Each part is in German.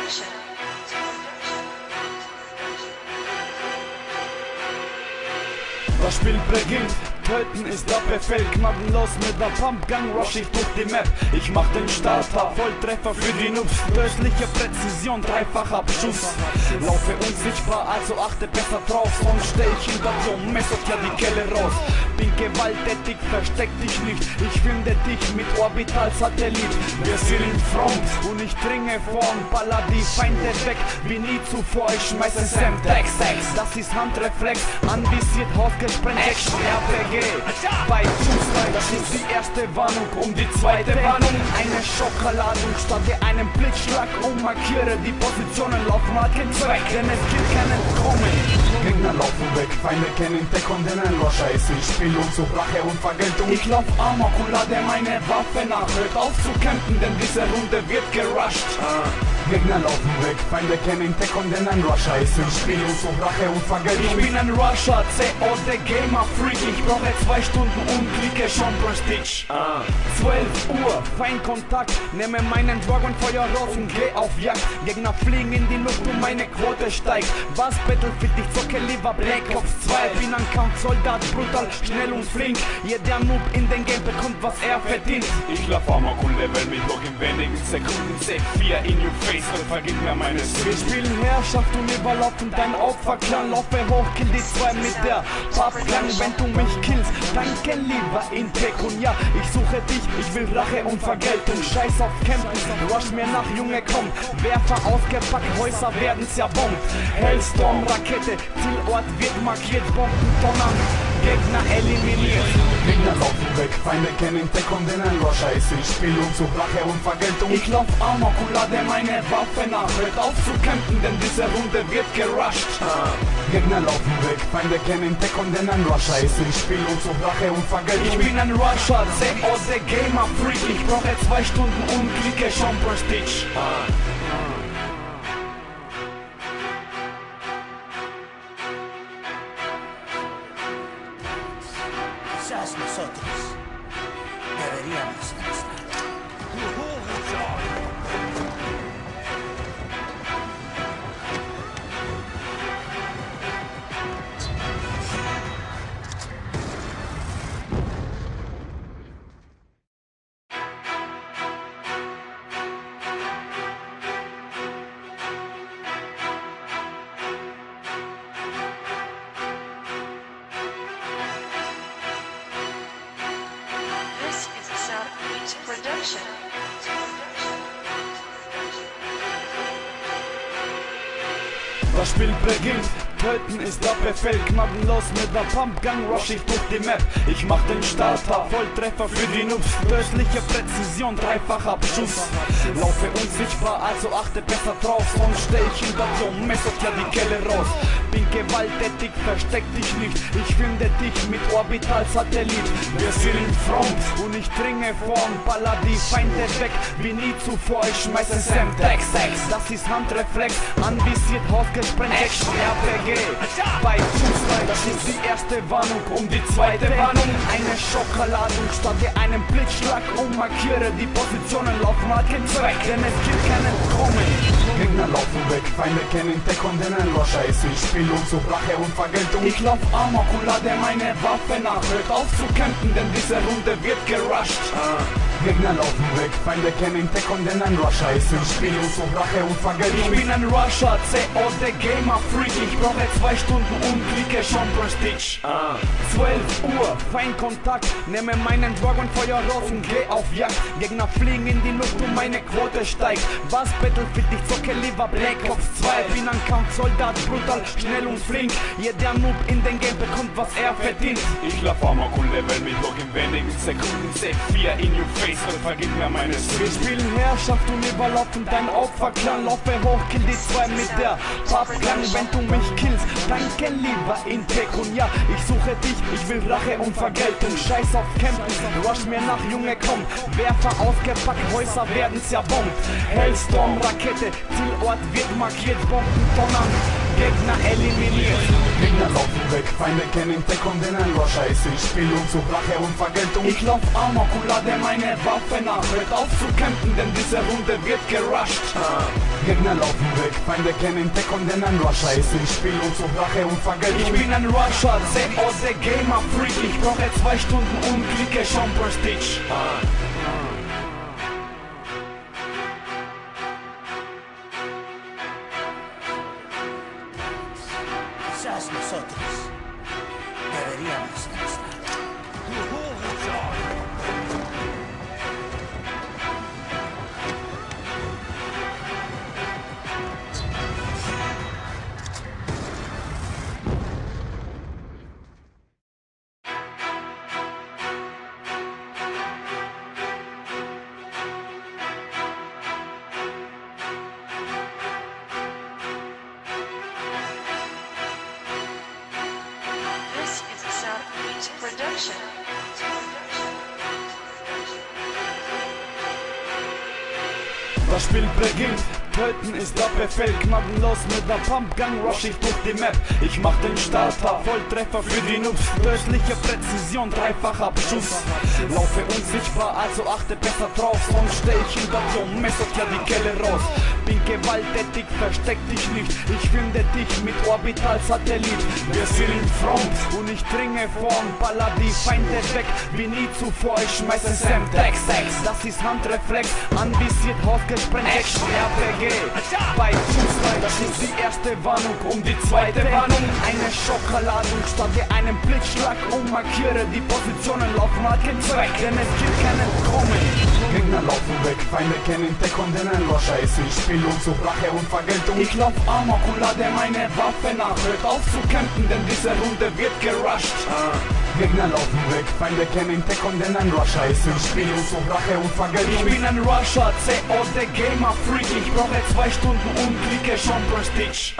Production. Das Spiel beginnt, töten ist der Befehl, gnadenlos mit der Pumpgun rush ich durch die Map. Ich mach den Starter, Volltreffer für die Noobs, tödliche Präzision, dreifacher Abschuss. Laufe unsichtbar, also achte besser drauf, sonst steh ich hinter dir und messert ja die Kelle raus. Bin gewalttätig, versteck dich nicht, ich finde dich mit Orbital-Satellit. Wir sind in Front und ich dringe vorn, baller die Feinde weg wie nie zuvor. Ich schmeiße Semtex, das ist Handreflex, anvisiert, hausgesprengt, Action, RPG. Bei Fußball, das ist die erste Warnung, um die zweite Warnung. Eine Schockladung, starte einen Blitzschlag und markiere die Positionen, laufen hat keinen Zweck, denn es gibt kein Entkommen. Gegner laufen weg, Feinde kennen Deckung, denn ein Loscher ist im Spiel und sucht Rache und Vergeltung. Ich lauf amok und lade meine Waffe nach, hört auf zu campen, denn diese Runde wird gerusht. Gegner laufen weg, Feinde kennen Deckung, denn ein Rusher ist im Spiel und sucht Rache und Vergeltung. Ich bin ein Rusher, CO der Gamer Freak, ich brauche 2 Stunden und klicke schon Prestige. 12 Uhr, Feindkontakt, nehme meinen Drog und Feuer raus und geh auf Jagd. Gegner fliegen in die Luft und meine Quote steigt. Was Battlefield, ich zocke lieber Black Ops 2. Bin ein Kampfsoldat, brutal, schnell und flink. Jeder Noob in den Game bekommt, was er verdient. Ich lauf amok und level mich hoch in wenigen Sekunden. Set 4 in your face und vergib mir meine Wir Sünden. spielen Herrschaft und überlaufen dein Opferclan. Laufe hoch, kill die 2 mit der Pappklang. Wenn du mich killst, danke lieber in Tekun. Ja, ich suche dich, ich will Rache und Vergeltung. Scheiß auf Campen, rush mir nach, Junge, komm. Werfer ausgepackt, Häuser werden zerbombt. Hellstorm, Rakete, Zielort wird markiert. Bomben donnern, Gegner eliminiert. Gegner laufen weg, Feinde kennen Deckung, denn ein Loscher ist im Spiel und sucht Rache und Vergeltung. Ich lauf amok und lade meine Waffe nach, hört auf zu campen, denn diese Runde wird gerusht. Gegner laufen weg, Feinde kennen Deckung, denn ein Rusher ist im Spiel und sucht Rache und Vergeltung. Ich bin ein Rusher, CO der Gamer Freak, ich brauche 2 Stunden und klicke schon Prestige. Quizás nosotros deberíamos estar. This is a South Beach production. Das Spiel beginnt, töten ist der Befehl, gnadenlos mit der Pumpgun rush ich durch die Map. Ich mach den Starter, Volltreffer für die Noobs, tödliche Präzision, dreifacher Abschuss. Laufe unsichtbar, also achte besser drauf, sonst steh ich hinter dir und messert ja die Kelle raus. Bin gewalttätig, versteck dich nicht, ich finde dich mit Orbital-Satellit. Wir sind in Front und ich dringe vorn, baller die Feinde weg wie nie zuvor. Ich schmeiße Semtex, das ist Handreflex, anvisiert, hausgesprengt, Action, RPG. Bei Fußball, das ist die erste Warnung, um die zweite Warnung. Eine Schockladung, starte einen Blitzschlag und markiere die Positionen, laufen hat keinen Zweck, denn es gibt kein Entkommen. Gegner laufen weg, Feinde kennen Deckung, denn ein Loscher ist im Spiel und sucht Rache und Vergeltung. Ich lauf amok und lade meine Waffe nach, hört auf zu campen, denn diese Runde wird gerusht. Gegner laufen weg, Feinde kennen Deckung, denn ein Rusher ist im Spiel und sucht Rache und Vergeltung. Ich bin ein Rusher, CO der Gamer Freak, ich brauche 2 Stunden und klicke schon Prestige. 12 Uhr, Feindkontakt, nehme meinen Drog und Feuer raus und geh auf Jagd. Gegner fliegen in die Luft und meine Quote steigt. Was Battlefield, ich zocke lieber Black Ops 2. Bin ein Kampfsoldat, brutal, schnell und flink. Jeder Noob in den Game bekommt, was er verdient. Ich lauf amok und level mich hoch in wenigen Sekunden. Set 4 in your face und vergib mir meine Wir Sünden. spielen Herrschaft und überlaufen dein Opferclan. Laufe hoch, kill die 2 mit der Pappklang. Wenn du mich killst, danke lieber in Tekun. Ja, ich suche dich, ich will Rache und Vergeltung. Scheiß auf Campen, rush mir nach, Junge, komm. Werfer ausgepackt, Häuser werden zerbombt. Hellstorm, Rakete, Zielort wird markiert. Bomben donnern, Gegner eliminiert. Gegner laufen weg, Feinde kennen Deckung, denn ein Rusher ist im Spiel und sucht Rache und Vergeltung. Ich lauf amok und lade meine Waffe nach, hört auf zu campen, denn diese Runde wird gerusht. Gegner laufen weg, Feinde kennen Deckung, denn ein Rusher ist im Spiel und sucht Rache und Vergeltung. Ich bin ein Rusher, der Gamer Freak. Ich brauche 2 Stunden und klicke schon Prestige. Quizás nosotros deberíamos estar. This is a Sound Beats production. Das Spiel beginnt, töten ist der Befehl. Gnadenlos mit der Pumpgun rush ich durch die Map. Ich mach den Starter, Volltreffer für die Noobs. Tödliche Präzision, dreifacher Beschuss. Laufe unsichtbar, also achte besser drauf. Sonst steh ich hinter dir und messert ja die Kelle raus. Bin gewalttätig, versteck dich nicht. Ich finde dich mit Orbital-Satellit. Wir sind in Front und ich dringe vorn. Baller die Feinde weg, wie nie zuvor. Ich schmeiße Sam-Tags. Das ist Handreflex, anvisiert, hausgesprengt. Action RPG, bei Schussreich. Das ist die erste Warnung, die zweite Warnung. Eine Schockladung, starte einen Blitzschlag und markiere die Positionen. Laufen hat keinen Zweck, denn es gibt kein Entkommen. Gegner laufen weg, Feinde kennen Deckung, denn ein Rusher ist im Spiel und sucht Rache und Vergeltung. Ich lauf Amok und lade meine Waffe nach. Hört auf zu campen, denn diese Runde wird gerusht. Gegner laufen weg, Feinde kennen Deckung, denn ein Rusher ist im Spiel und sucht Rache und Vergeltung. Ich bin ein Rusher, der Gamer Freak. Ich brauche 2 Stunden und klicke schon Prestige.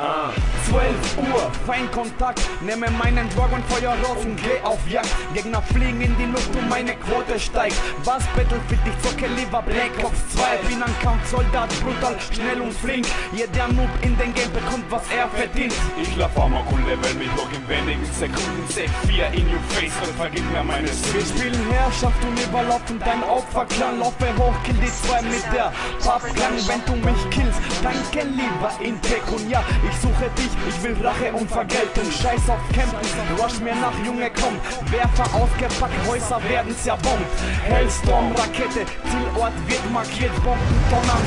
12 Uhr, Feindkontakt. Nehme meinen Drog und Feuer raus und geh auf Jagd. Gegner fliegen in die Luft und meine Quote steigt. Was Battlefield, ich zocke lieber Black Ops 2. Bin ein Kampfsoldat, brutal, schnell und flink. Jeder Noob in den Game bekommt, was er verdient. Ich lauf Amok und level mich hoch in wenigen Sekunden. Set 4 in your face und vergib mir meine Wir spielen Herrschaft und überlaufen dein Opferclan. Laufe hoch, kill die 2 mit der Pumpgun. Wenn du mich killst, danke lieber in Tekun. Ja, ich suche dich, ich will Rache und Vergeltung. Scheiß auf Campen, rush mir nach, Junge, komm. Werfer ausgepackt, Häuser werden zerbombt. Hellstorm, Rakete, Zielort wird markiert. Bombendonner,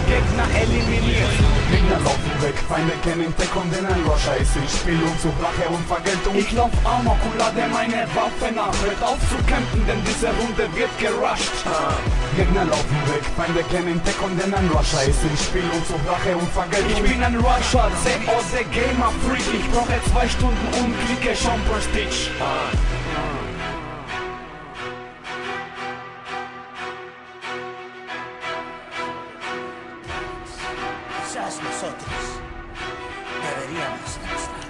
Gegner eliminiert. Gegner laufen weg, Feinde kennen Deckung, denn ein Rusher ist im Spiel und sucht Rache und Vergeltung. Ich lauf Amok und lade meine Waffe nach. Hört auf zu campen, denn diese Runde wird gerusht. Gegner laufen weg, Feinde kennen Deckung, denn ein Rusher ist im Spiel und sucht Rache und Vergeltung. Ich bin ein Rusher, der Gamer Freak. Ich brauche 2 Stunden und klicke schon Prestige. Quizás nosotros deberíamos estar.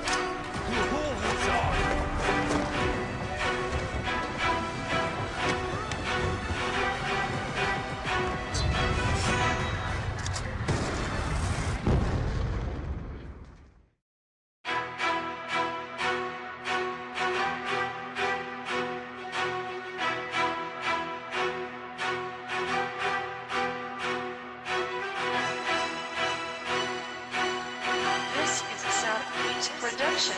This is a Sound Beats production.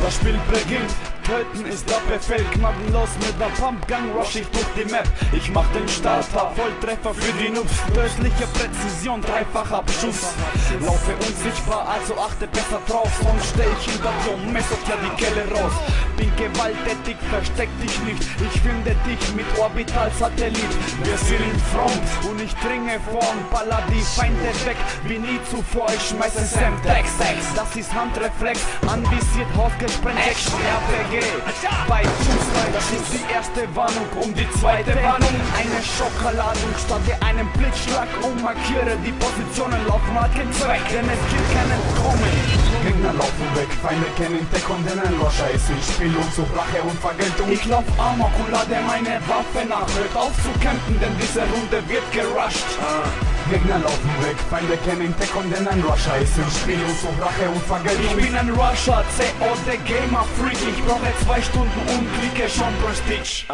Das Spiel beginnt, töten ist der Befehl. Gnadenlos mit der Pumpgun rush ich durch die Map. Ich mach den Starter, Volltreffer für die Noobs. Tödliche Präzision, dreifacher Beschuss. Laufe unsichtbar, also achte besser drauf. Sonst steh ich hinter dir und messert ja die Kelle raus. Bin gewalttätig, versteck dich nicht. Ich finde dich mit Orbital-Satellit. Wir sind in Front und ich dringe vorn. Baller die Feinde weg, wie nie zuvor. Ich schmeiße Sam-Tags. Das ist Handreflex, anvisiert, hausgesprengt. Action RPG, bei Schussreich. Das ist die erste Warnung die zweite Warnung. Eine Schockladung, starte einen Blitzschlag und markiere die Positionen. Laufen hat keinen Zweck, denn es gibt kein Entkommen. Gegner laufen weg, Feinde kennen Deckung, denn ein Rusher ist im Spiel Spiel und such Rache und Vergeltung. Ich lauf Amok und lade meine Waffe nach. Hört auf zu campen, denn diese Runde wird gerusht. Gegner laufen weg, Feinde kennen Tech und denn ein Rusher ist im Spiel und such Rache und Vergeltung. Ich bin ein Rusher, CO, der Gamer Freak. Ich brauche 2 Stunden und klicke schon Prestige.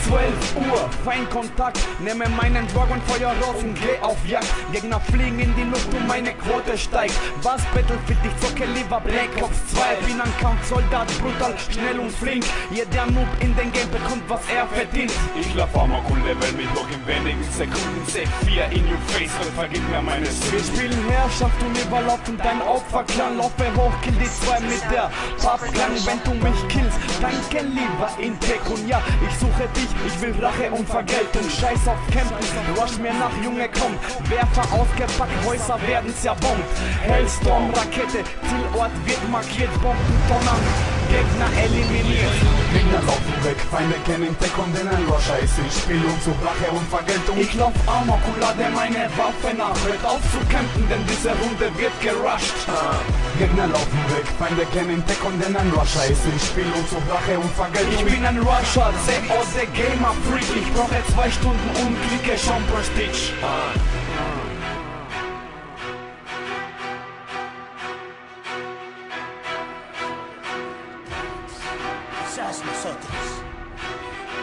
12 Uhr, Feindkontakt. Nehme meinen Drog und Feuer raus und geh auf Jagd. Gegner fliegen in die Luft und meine Quote steigt. Was Battlefield, ich zocke lieber Black Ops 2. Bin ein Count-Soldat, brutal, schnell und flink. Jeder Noob in den Game bekommt, was er verdient. Ich lauf Amok und level mich noch in wenigen Sekunden. Set 4 in your face und vergib mir meine Wir Skills. spielen Herrschaft und überlaufen dein Opferclan. Laufe hoch, kill die 2 mit der Pappklang. Wenn du mich killst, danke lieber in Tech. Und ja, ich suche dich, ich will Rache und Vergeltung. Scheiß auf Campen, rush mir nach, Junge, komm. Werfer ausgepackt, Häuser werden zerbombt. Hellstorm, Rakete, Zielort wird markiert. Bomben donnern, Gegner eliminiert. Gegner laufen weg, Feinde kennen Tech und denn ein Rusher ist im Spiel und such Rache und Vergeltung. Ich lauf Amok und lade meine Waffe nach. Hört auf zu campen, denn diese Runde wird gerusht. Gegner laufen weg, Feinde kennen Tech und denn ein Rusher ist im Spiel und such Rache und Vergeltung. Ich bin ein Rusher, CO, der Gamer Freak. Ich brauche 2 Stunden und klicke schon Prestige. Quizás nosotros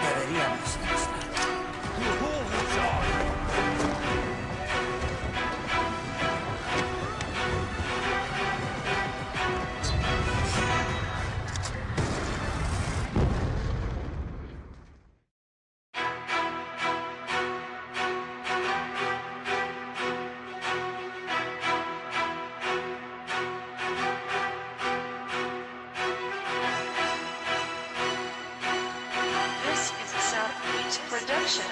deberíamos estar. This is a South Beach production.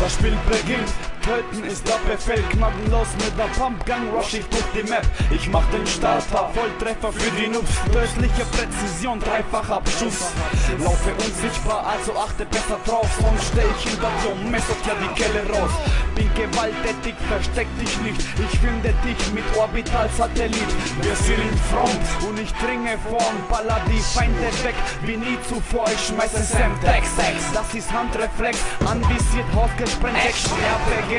Das Spiel beginnt, töten ist der Befehl. Gnadenlos mit der Pumpgun rush ich durch die Map. Ich mach den Starter, Volltreffer für die Noobs. Tödliche Präzision, Dreifachabschuss. Laufe unsichtbar, also achte besser drauf. Sonst steh ich hinter dir und messert ja die Kelle raus. Bin gewalttätig, versteck dich nicht. Ich finde dich mit Orbitalsatellit. Wir sind in Front und ich dringe vorn. Baller die Feinde weg, wie nie zuvor. Ich schmeiße Semtex. Das ist Handreflex, anvisiert, hausgesprengt, Action RPG.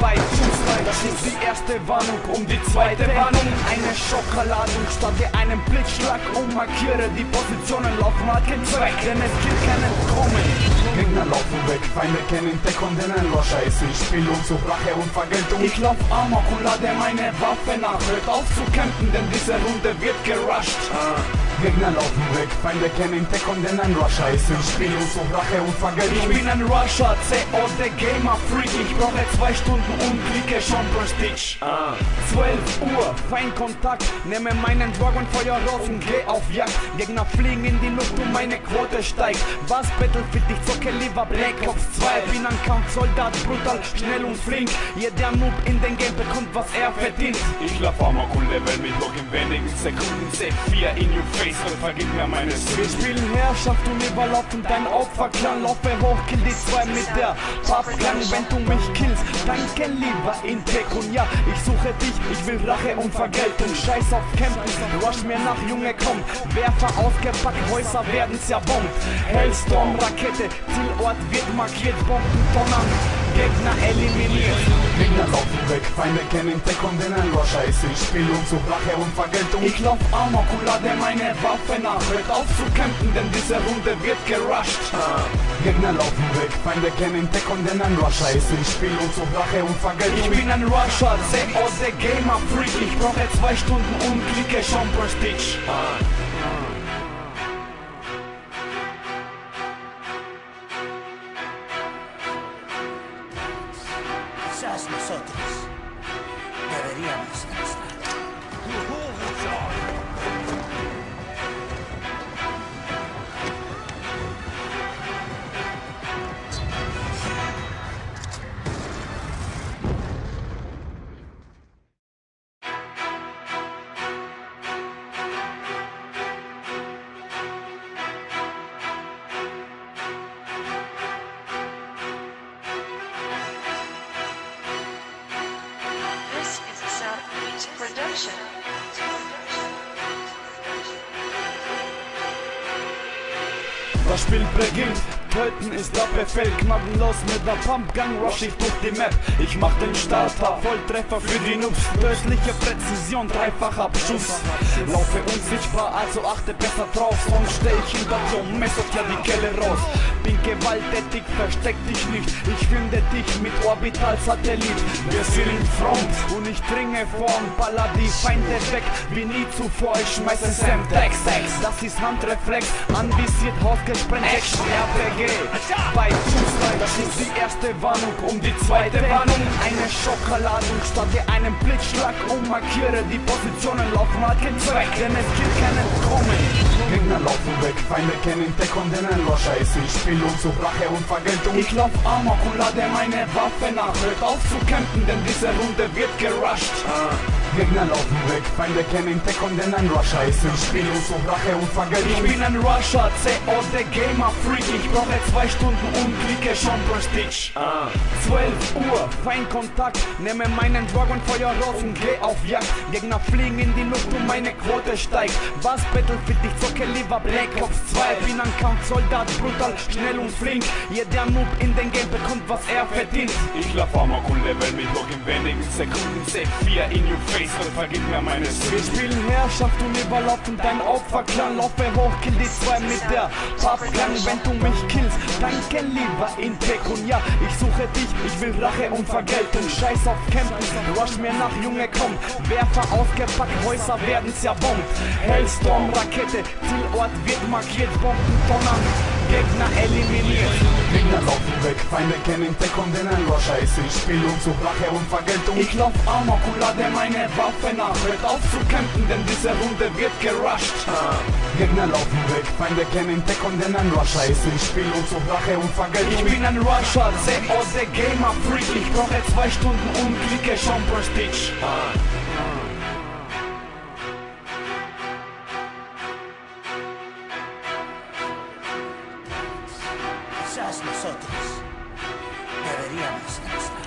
Bei Fußball, das ist die erste Warnung. Um die zweite Warnung, eine Schockladung. Starte einen Blitzschlag und markiere die Positionen. Laufen hat keinen Zweck, denn es gibt kein Entkommen. Gegner laufen weg, Feinde kennen Tech und denn ein Rusher ist im Spiel und such Rache und Vergeltung. Ich lauf Amok und lade meine Waffe nach. Hört auf zu campen, denn diese Runde wird gerusht. Gegner laufen weg, Feinde kennen Tech und denn ein Rusher ist im Spiel und such Rache und Vergeltung. Ich bin ein Rusher, CO, der Gamer Freak. Ich brauche 2 Stunden und klicke schon Prestige. 12 Uhr, Feindkontakt. Nehme meinen Drog und Feuer raus und geh auf Jagd. Gegner fliegen in die Luft und meine Quote steigt. Was Battlefield, ich zocke lieber Black Ops 2. Bin ein Count-Soldat, brutal, schnell und flink. Jeder Noob in den Game bekommt, was er verdient. Ich lauf Amok und level mich noch in wenigen Sekunden. Set 4 in your face und vergib mir meine Wir Skills. spielen Herrschaft und überlaufen dein Opferclan. Laufe hoch, kill die 2 mit der Pappklang. Wenn du mich killst, danke lieber in Tech. Und ja, ich suche dich, ich will Rache und Vergeltung. Scheiß auf Campen, rush mir nach, Junge, komm. Werfer ausgepackt, Häuser werden zerbombt. Hellstorm, Rakete, Zielort wird markiert. Bomben donnern, Gegner eliminiert. Gegner laufen weg, Feinde kennen Tech und denn ein Rusher ist im Spiel und such Rache und Vergeltung. Ich lauf Amok und lade meine Waffe nach. Hört auf zu campen, denn diese Runde wird gerusht. Gegner laufen weg, Feinde kennen Tech und denn ein Rusher ist im Spiel und such Rache und Vergeltung. Ich bin ein Rusher, CO, der Gamer Freak. Ich brauche 2 Stunden und klicke schon Prestige. Quizás nosotros deberíamos estar. Das Spiel beginnt, töten ist der Befehl. Gnadenlos mit der Pumpgun rush ich durch die Map. Ich mach den Starter, Volltreffer für die Noobs. Tödliche Präzision, dreifacher Abschuss. Laufe unsichtbar, also achte besser drauf. Sonst steh ich hinter dir und messert ja die Kelle raus. Bin gewalttätig, versteck dich nicht. Ich finde dich mit Orbitalsatellit. Wir sind in Front und ich dringe vorn. Baller die Feinde weg wie nie zuvor. Ich schmeiße Semtex, das ist Handreflex. Anvisiert, ausgesprengt, Action, RPG. Bei Fußball, das ist die erste Warnung. Um die zweite Warnung, eine Schockladung. Starte einen Blitzschlag und markiere die Positionen. Laufen hat keinen Zweck, denn es gibt keinen Kommen. Gegner laufen weg, Feinde kennen Deckung, denn ein Rusher ist ich Spiel und such Rache und Vergeltung. Ich lauf amok und lade meine Waffe nach. Hört auf zu campen, denn diese Runde wird gerusht. Gegner laufen weg, Feinde kennen Deckung, denn ein Rusher ist im Spiel und such Rache und Vergeltung. Ich bin ein Rusher, CO, der Gamer Freak. Ich brauche 2 Stunden und klicke schon Prestige. 12 Uhr, Feindkontakt. Nehme meinen Drog und Feuer raus und geh auf Jagd. Gegner fliegen in die Luft und meine Quote steigt. Was Battlefield, ich zocke lieber Black Ops 2. Bin ein Kampfsoldat, brutal, schnell und flink. Jeder Noob in den Game bekommt, was er verdient. Ich lauf amok und level mich hoch in wenigen Sekunden. Set 4 in your face und vergib mir meine Wir Sünden. spielen Herrschaft und überlaufen dein Opferclan. Laufe hoch, kill die 2 mit der Pumpgun. Wenn du mich killst, danke lieber in Pekunia. Ich suche dich, ich will Rache und Vergeltung. Scheiß auf Campen, rush mir nach, Junge, komm. Werfer ausgepackt, Häuser werden zerbombt. Hellstorm, Rakete, Zielort wird markiert. Bomben donnern, Gegner eliminiert. Gegner laufen weg, Feinde kennen Deckung, denn ein Rusher ist im Spiel und such Rache und Vergeltung. Ich lauf amok und lade meine Waffe nach. Hört auf zu campen, denn diese Runde wird gerusht. Gegner laufen weg, Feinde kennen Deckung, denn ein Rusher ist im Spiel und such Rache und Vergeltung. Ich bin ein Rusher, CO, der Gamer Freak. Ich brauche 2 Stunden und klicke schon Prestige. Quizás nosotros deberíamos estar.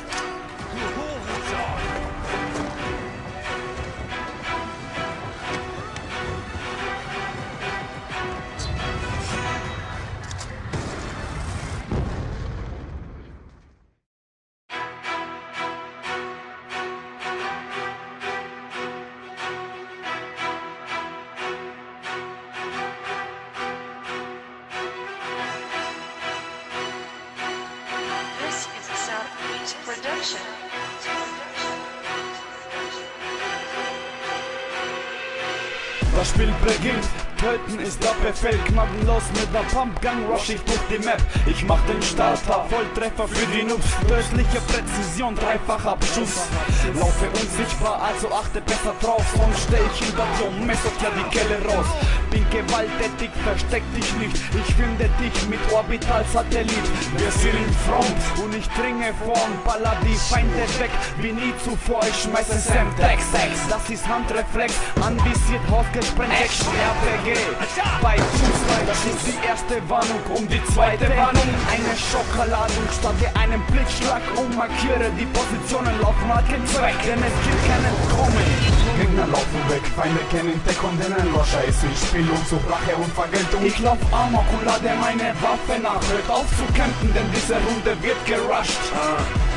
This is a South Beach production. Das Spiel beginnt, töten ist der Befehl. Gnadenlos mit der Pumpgun rush ich durch die Map. Ich mach den Starter, Volltreffer für die Noobs. Tödliche Präzision, dreifacher Abschuss. Laufe unsichtbar, also achte besser drauf. Sonst steh ich hinter dir und messert ja die Kelle raus. Bin gewalttätig, versteck dich nicht. Ich finde dich mit Orbitalsatellit. Wir sind in Front und ich dringe vorn. Baller die Feinde weg wie nie zuvor. Ich schmeiße Semtex, das ist Handreflex. Anvisiert, ausgesprengt, Action, RPG. Bei Fußball, das ist die erste Warnung. Um die zweite Warnung, eine Schockladung. Starte einen Blitzschlag und markiere die Positionen. Laufen hat keinen Zweck, denn es gibt keinen Kommen. Gegner laufen weg, Feinde kennen Deckung, denn ein Rusher ist im Spiel und such Rache und Vergeltung. Ich lauf amok und lade meine Waffe nach. Hört auf zu campen, denn diese Runde wird gerusht.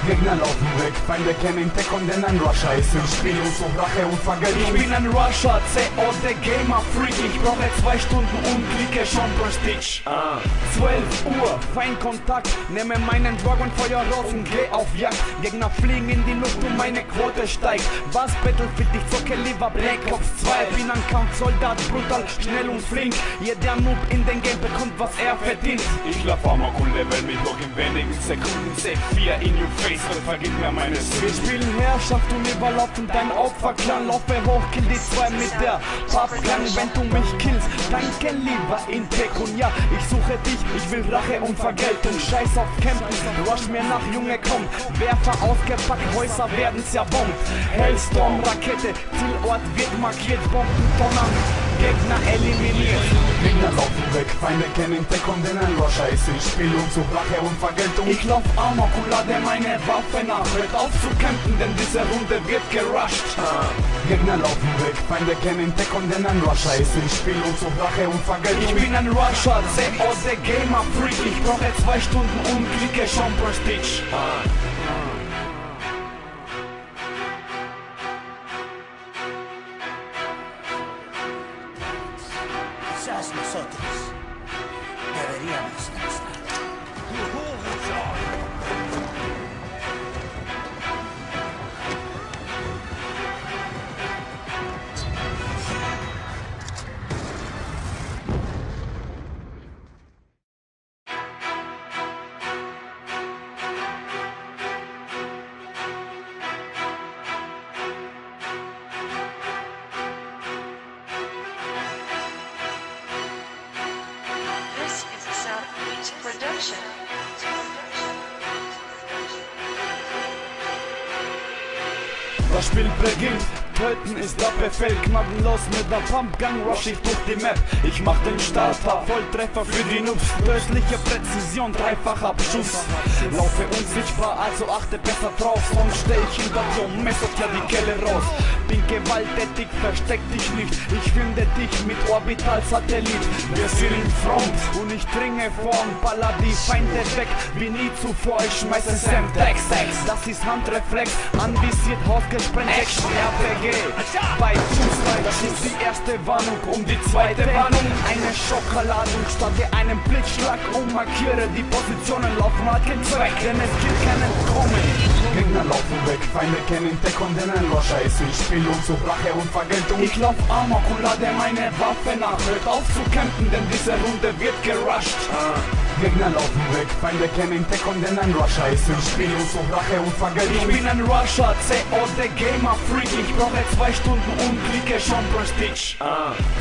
Gegner laufen weg, Feinde kennen Deckung, denn ein Rusher ist im Spiel und such Rache und Ich Vergeltung. bin ein Rusher, CO, der Gamer Freak. Ich brauche 2 Stunden und klicke schon Prestige. 12 Uhr, Feindkontakt. Nehme meinen Drog und Feuer raus und geh auf Jagd. Gegner fliegen in die Luft und meine Quote steigt. Was Battlefield, ich zocke lieber Black Ops 2. Bin ein Kampfsoldat, brutal, schnell und flink. Jeder Noob in den Game bekommt, was er verdient. Ich lauf amok und level mich hoch in wenigen Sekunden. Set 4 in your face und vergib mir meine Wir Sünden. spielen Herrschaft und überlaufen dein Opferclan. Laufe hoch, kill die 2 mit der Pumpgun. Wenn du mich killst, danke lieber in Pekunia. Ich suche dich, ich will Rache und Vergeltung. Scheiß auf Campen, rush mir nach, Junge, komm. Werfer ausgepackt, Häuser werden zerbombt. Hellstorm, Rakete, Zielort wird markiert. Bomben donnern, Gegner eliminiert. Gegner laufen weg, Feinde kennen Deckung, denn ein Rusher ist im Spiel und sucht Rache und Vergeltung. Ich lauf Amok und lade meine Waffe nach. Hört auf zu campen, denn diese Runde wird gerusht. Gegner laufen weg, Feinde kennen Deckung, denn ein Rusher ist im Spiel und sucht Rache und Vergeltung. Ich bin ein Rusher, COD Gamer Freak. Ich brauche 2 Stunden und klicke schon Prestige. Quizás nosotros deberíamos estar. This is a South Beach production. Das Spiel beginnt, töten ist der Befehl. Gnadenlos mit der Pumpgun rush ich durch die Map. Ich mach den Starter, Volltreffer für die Noobs. Tödliche Präzision, dreifacher Abschuss. Laufe unsichtbar, also achte besser drauf. Sonst steh ich hinter dir und messert ja die Kelle raus. Bin gewalttätig, versteck dich nicht. Ich finde dich mit Orbitalsatellit. Wir sind in Front und ich dringe vorn. Baller die Feinde weg, wie nie zuvor. Ich schmeiße Semtex. Das ist Handreflex, anvisiert, hausgesprengt. Action RPG bei Fußball. Das ist die erste Warnung und die zweite Warnung. Eine Schockladung starte einem Blitzschlag und markiere die Positionen. Laufen hat keinen Zweck, denn es gibt kein Entkommen. Gegner laufen weg, Feinde kennen Deckung, denn ein Rusher ist im Spiel und sucht Rache und Vergeltung. Ich lauf Amok und lade meine Waffe nach. Hört auf zu campen, denn diese Runde wird gerusht. Gegner laufen weg, Feinde kennen Deckung, denn ein Rusher ist im Spiel und sucht Rache und Vergeltung. Ich bin ein Rusher, COD Gamer Freak. Ich brauche 2 Stunden und klicke schon Prestige.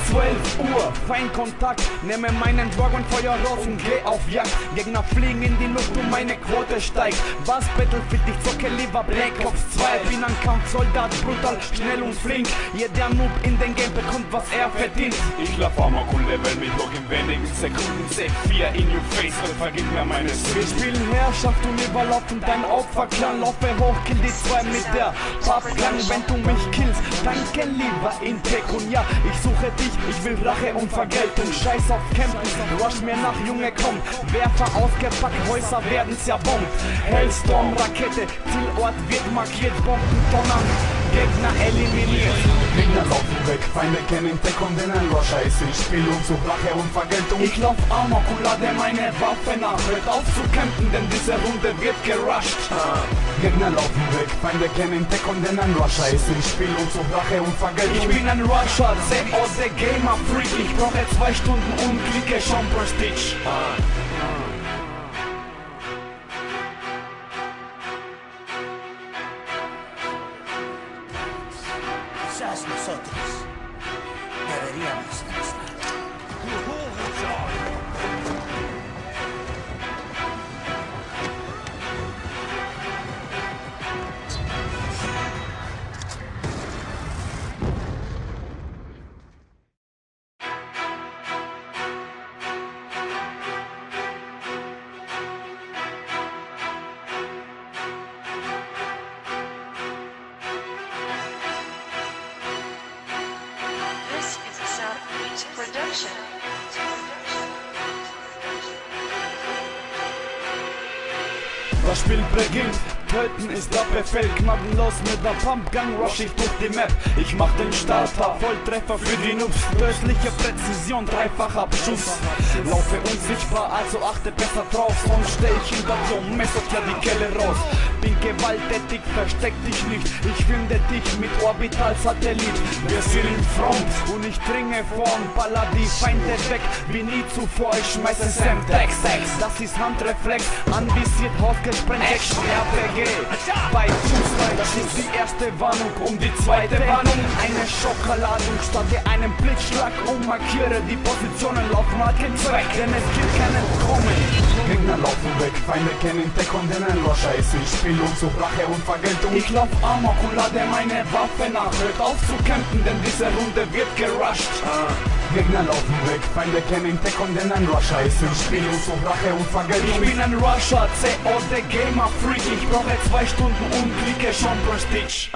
12 Uhr, Feindkontakt. Nehme meinen Drog und Feuer raus und geh auf Jagd. Gegner fliegen in die Luft und meine Quote steigt. Was Battlefield, ich zocke lieber Black Ops 2. Bin ein Kampfsoldat, brutal, schnell und flink. Jeder Noob in den Game bekommt, was er verdient. Ich lauf Amok und level mich noch in wenigen Sekunden. C4 in your face und vergib mir meine Wir Sünden. spielen Herrschaft und überlaufen dein Opferklan. Laufe hoch, kill die 2 mit der Pappklang. Wenn du mich killst, danke lieber in und ja, ich suche dich, ich will Rache und Vergeltung. Scheiß auf Campen, rush mir nach, Junge, komm. Werfer ausgepackt, Häuser werden zerbombt. Hellstorm, Rakete, Zielort wird markiert. Bomben donnern, Gegner eliminiert. Gegner laufen weg, Feinde kennen Deckung, denn ein Rusher ist im Spiel und sucht Rache und Vergeltung. Ich lauf Amok und lade meine Waffe nach. Hört auf zu campen, denn diese Runde wird gerusht. Gegner laufen weg, Feinde kennen Deckung, denn ein Rusher ist im Spiel und sucht Rache und Vergeltung. Ich bin ein Rusher, COD Gamer Freak. Ich brauche 2 Stunden und klicke schon Prestige. Quizás nosotros deberíamos estar. This is a South Beach production. Das Spiel beginnt, töten ist der Befehl. Gnadenlos mit der Pumpgun rush ich durch die Map. Ich mach den Starter, Volltreffer für die Noobs. Tödliche Präzision, dreifacher Abschuss. Laufe unsichtbar, also achte besser drauf. Sonst steh ich hinter dir und messert ja die Kelle raus. Bin gewalttätig, versteck dich nicht. Ich finde dich mit Orbitalsatellit. Wir sind in Front und ich dringe vorn. Baller die Feinde weg, wie nie zuvor. Ich schmeiße Semtex. Das ist Handreflex, anvisiert, hausgesprengt. Action RPG bei Fußball. Das ist die erste Warnung und die zweite Warnung. Eine Schockladung starte einem Blitzschlag und markiere die Positionen. Laufen hat keinen Zweck, denn es gibt kein Entkommen. Gegner laufen weg, Feinde kennen Deckung, denn ein Rusher ist im Spiel und sucht Rache und Vergeltung. Ich lauf Amok und lade meine Waffe nach. Hört auf zu campen, denn diese Runde wird gerusht. Gegner laufen weg, Feinde kennen Tech und denn ein Rusher ist im Spiel und so Rache und Vergeltung. Ich bin ein Rusher, CO, der Gamer Freak. Ich brauche 2 Stunden und klicke schon Prestige.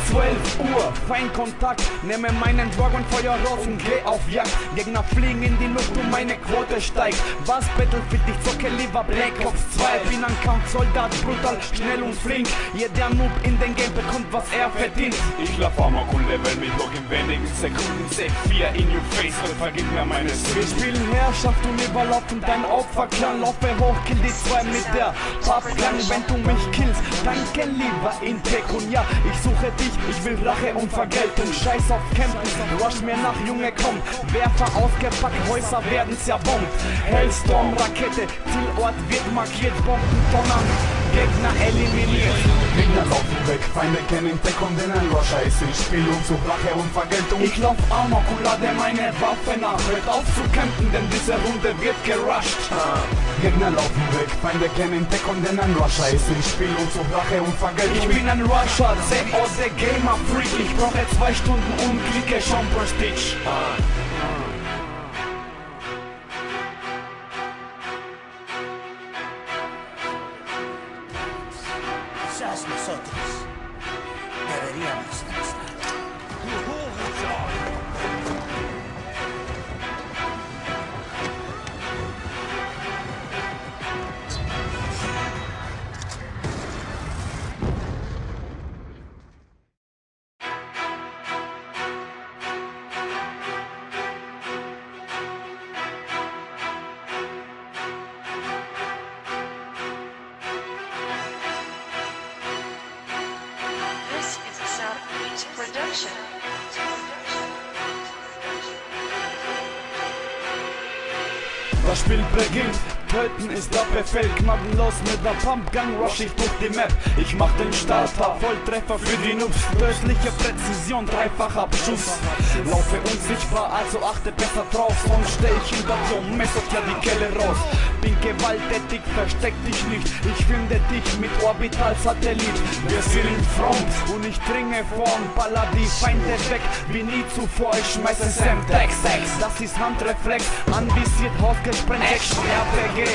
12 Uhr, Feindkontakt, nehme meinen Drog und Feuer raus und geh auf Jagd. Gegner fliegen in die Luft und meine Quote steigt. Was Battlefield, ich zocke lieber Black Ops 2. Bin ein Kampfsoldat, brutal, schnell und flink. Jeder Noob in den Game bekommt, was er verdient. Ich lauf Amok und level mich hoch in wenigen Sekunden. Sec 4 in your face und vergib mir meine Wir Sins. spielen Herrschaft und überlaufen dein Opferklang. Laufe hoch, kill die 2 mit der Pappklang. Wenn du mich killst, dann geh lieber in Tech. Und ja, ich suche dich, ich will Rache und Vergeltung. Scheiß auf Campen, rush mir nach, Junge, komm. Werfer ausgepackt, Häuser werden zerbombt. Hellstorm, Rakete, Zielort wird markiert. Bomben donnern, Gegner eliminiert. Gegner laufen weg, Feinde kennen Tech und denn ein Rusher ist im Spiel und so Rache und Vergeltung. Ich lauf Amok und lade meine Waffe nach. Hört auf zu campen, denn diese Runde wird gerusht. Gegner laufen weg, Feinde kennen Tech und denn ein Rusher ist im Spiel und so Rache und Vergeltung. Ich bin ein Rusher, CO, der Gamer Freak. Ich brauche 2 Stunden und klicke schon Prestige. Quizás nosotros deberíamos estar. This is a South Beach production. Das Spiel beginnt, töten ist der Befehl. Gnadenlos mit der Pumpgun rush ich durch die Map. Ich mach den Starter, Volltreffer für die Noobs. Tödliche Präzision, dreifacher Beschuss. Laufe unsichtbar, also achte besser drauf. Sonst steh ich hinter dir und messert ja die Kelle raus. Bin gewalttätig, versteck dich nicht. Ich finde dich mit Orbital-Satellit. Wir sind in Front und ich dringe vorn. Baller die Feinde weg, wie nie zuvor. Ich schmeiße Semtex. Das ist Handreflex, anvisiert, hausgesprengt, Action, RPG.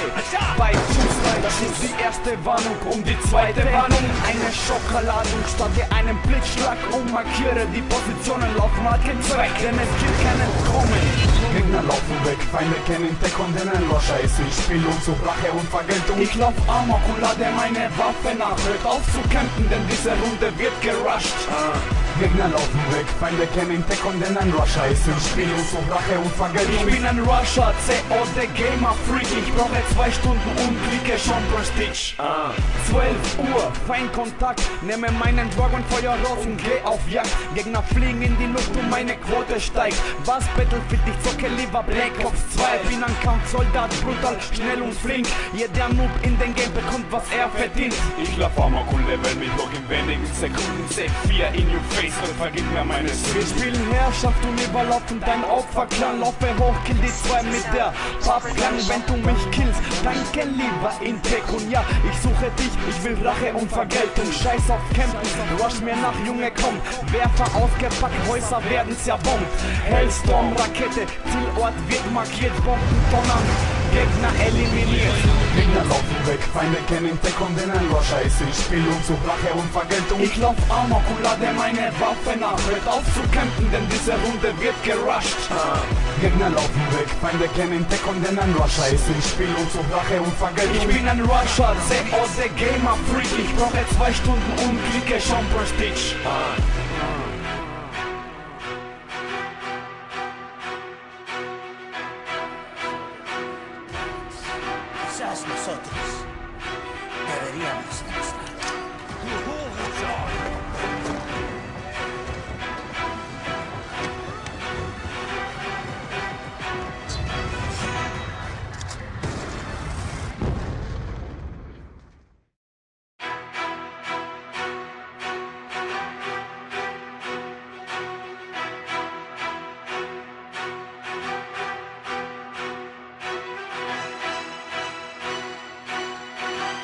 Bei Fußball, das ist die erste Warnung. Um die zweite Warnung, eine Schockladung. Starte einen Blitzschlag und markiere die Positionen. Laufen hat keinen Zweck, denn es gibt kein Entkommen. Gegner laufen weg, Feinde kennen Tech und denn ein Rusher ist im Spiel und so Rache und Vergeltung. Ich lauf Amok und lade meine Waffe nach. Hört auf zu campen, denn diese Runde wird gerusht. Gegner laufen weg, Feinde kennen Tech und denn ein Rusher ist im Spiel und so Rache und Vergeltung. Ich bin ein Rusher, CO, der Gamer Freak. Ich brauche 2 Stunden und klicke schon Prestige. 12 Uhr, Feindkontakt, nehme meinen Drog und Feuer raus und geh auf Jagd. Gegner fliegen in die Luft und meine Quote steigt. Was Battlefield, ich zocke lieber Black Ops 2. Bin ein Kampfsoldat, brutal, schnell und flink. Jeder Noob in den Game bekommt, was er verdient. Ich lauf Amok und level mich hoch in wenigen Sekunden. Sec 4 in your face und vergib mir meine Wir Sins. spielen Herrschaft und überlaufen dein Opferklang. Laufe hoch, kill die 2 mit der Pappklang. Wenn du mich killst, dann geh lieber in Tech. Und ja, ich suche dich, ich will Rache und Vergeltung. Scheiß auf Campen, rush mir nach, Junge, komm. Werfer ausgepackt, Häuser werden zerbombt. Hellstorm, Rakete, Zielort wird markiert. Bomben donnern, Gegner eliminiert. Gegner laufen weg, Feinde kennen Tech und denn ein Rusher ist im Spiel und so Rache und Vergeltung. Ich lauf Amok und lade meine Waffe nach. Hört auf zu campen, denn diese Runde wird gerusht. Gegner laufen weg, Feinde kennen Tech und denn ein Rusher ist im Spiel und so Rache und Vergeltung. Ich bin ein Rusher, CO, der Gamer Freak. Ich brauche 2 Stunden und klicke schon Prestige. Quizás nosotros deberíamos estar.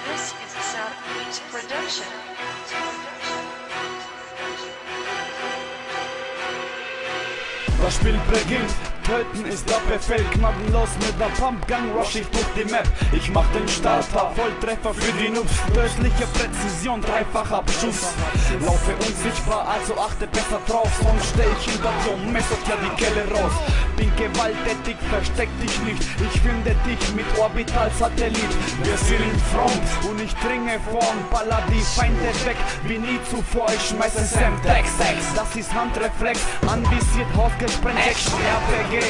This is a South Beach production. Das Spiel beginnt, töten ist der Befehl. Gnadenlos mit der Pumpgun rush ich durch die Map. Ich mach den Starter, Volltreffer für die Noobs. Tödliche Präzision, dreifacher Abschuss. Laufe unsichtbar, also achte besser drauf. Sonst steh ich hinter dir und messert ja die Kelle raus. Bin gewalttätig, versteck dich nicht. Ich finde dich mit Orbital-Satellit. Wir sind in Front und ich dringe vorn. Baller die Feinde weg wie nie zuvor. Ich schmeiße Semtex, das ist Handreflex. Anvisiert, Haus gesprengt, Action, RPG.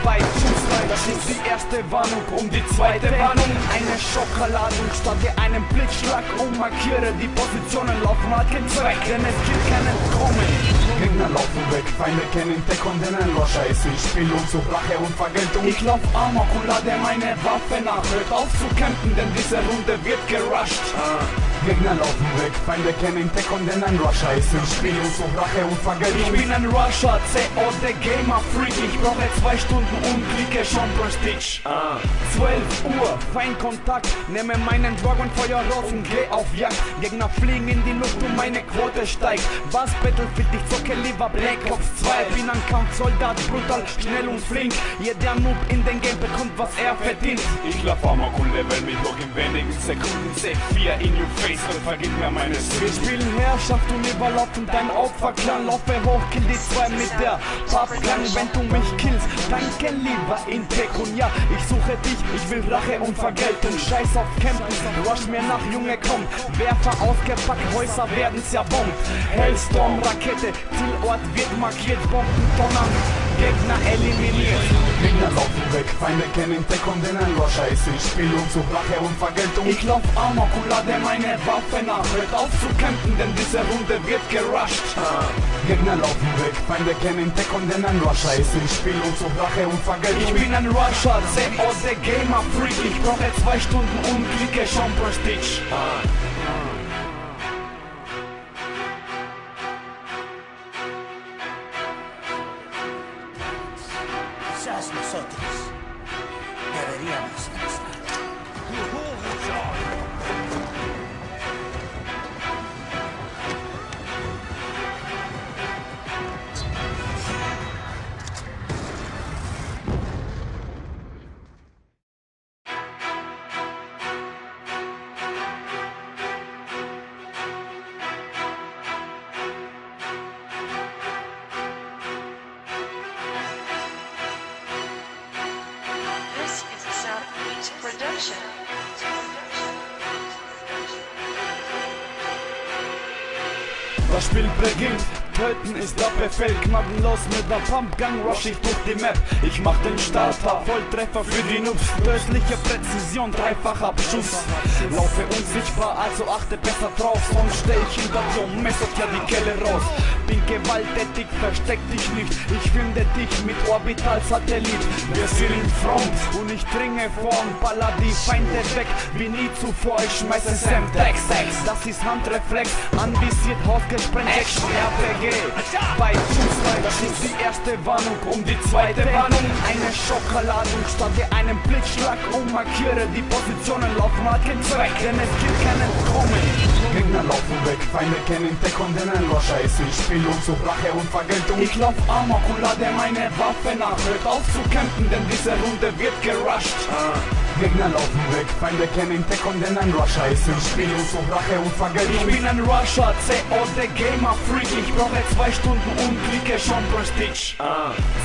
Bei Fußball, das ist die erste Warnung. Die zweite Warnung, eine Schockladung. Starte einen Blitzschlag und markiere die Positionen. Laufen hat keinen Zweck, denn es gibt keinen Kommen. Gegner laufen weg, Feinde kennen Deckung, denn ein Rusher ist ich Spiel und such Rache und Vergeltung. Ich lauf Amok und lade meine Waffe nach. Hört auf zu campen, denn diese Runde wird gerusht. Gegner laufen weg, Feinde kennen Deckung, denn ein Rusher ist im Spiel und such Rache und Vergeltung. Ich bin ein Rusher, CO, der Gamer Freak. Ich brauche 2 Stunden und klicke schon Prestige. 12 Uhr, Feindkontakt. Nehme meinen Drog und Feuer raus und geh auf Jagd. Gegner fliegen in die Luft und meine Quote steigt. Was Battlefield, ich zocke lieber Black Ops 2. Bin ein Count-Soldat, brutal, schnell und flink. Jeder Noob in den Game bekommt, was er verdient. Ich lauf Amok und level mich noch in wenigen Sekunden. Sec 4 in your face und vergib mir meine Wir Skills. spielen Herrschaft und überlaufen dein Opferclan. Laufe hoch, kill die 2 mit der Pumpgun. Wenn du mich killst, danke lieber in Tekun. Ja, ich suche dich, ich will Rache und Vergeltung. Scheiß auf Campen, rush mir nach, Junge, komm. Werfer ausgepackt, Häuser werden zerbombt. Hellstorm, Rakete, Zielort wird markiert. Bomben donnern, Gegner eliminiert. Gegner laufen weg, Feinde kennen Deckung, denn ein Rusher ist ich Spiel und such Rache und Vergeltung. Ich lauf Amok und lade meine Waffe nach. Hört auf zu campen, denn diese Runde wird gerusht. Gegner laufen weg, Feinde kennen Deckung, denn ein Rusher ist im Spiel und such Rache und Vergeltung. Ich bin ein Rusher, CO, der Gamer Freak. Ich brauche 2 Stunden und klicke schon Prestige. Quizás nosotros deberíamos estar. This is a South Beach production. Das Spiel beginnt, töten ist der Befehl. Gnadenlos mit der Pumpgun rush ich durch die Map. Ich mach den Starter, Volltreffer für die Noobs. Tödliche Präzision, dreifacher Abschuss. Laufe unsichtbar, also achte besser drauf. Sonst steh ich hinter dir und messert ja die Kelle raus. Bin gewalttätig, versteck dich nicht. Ich finde dich mit Orbital-Satellit. Wir sind in Front und ich dringe vorn. Baller die Feinde weg wie nie zuvor. Ich schmeiße Semtex, das ist Handreflex. Anvisiert, Haus gesprengt, Action, RPG. Bei Fußball, das ist die erste Warnung. Die zweite Warnung, eine Schockladung. Starte einen Blitzschlag und markiere die Positionen. Laufen hat keinen Zweck, denn es gibt keinen Kommen. Gegner laufen weg, Feinde kennen Deckung, denn ein Rusher ist ich Spiel und such Rache und Vergeltung. Ich lauf Amok und lade meine Waffe nach. Hört auf zu campen, denn diese Runde wird gerusht. Gegner laufen weg, Feinde kennen Deckung, denn ein Rusher ist im Spiel und such Rache und Vergeltung. Ich bin ein Rusher, CO, der Gamer Freak. Ich brauche 2 Stunden und klicke schon Prestige.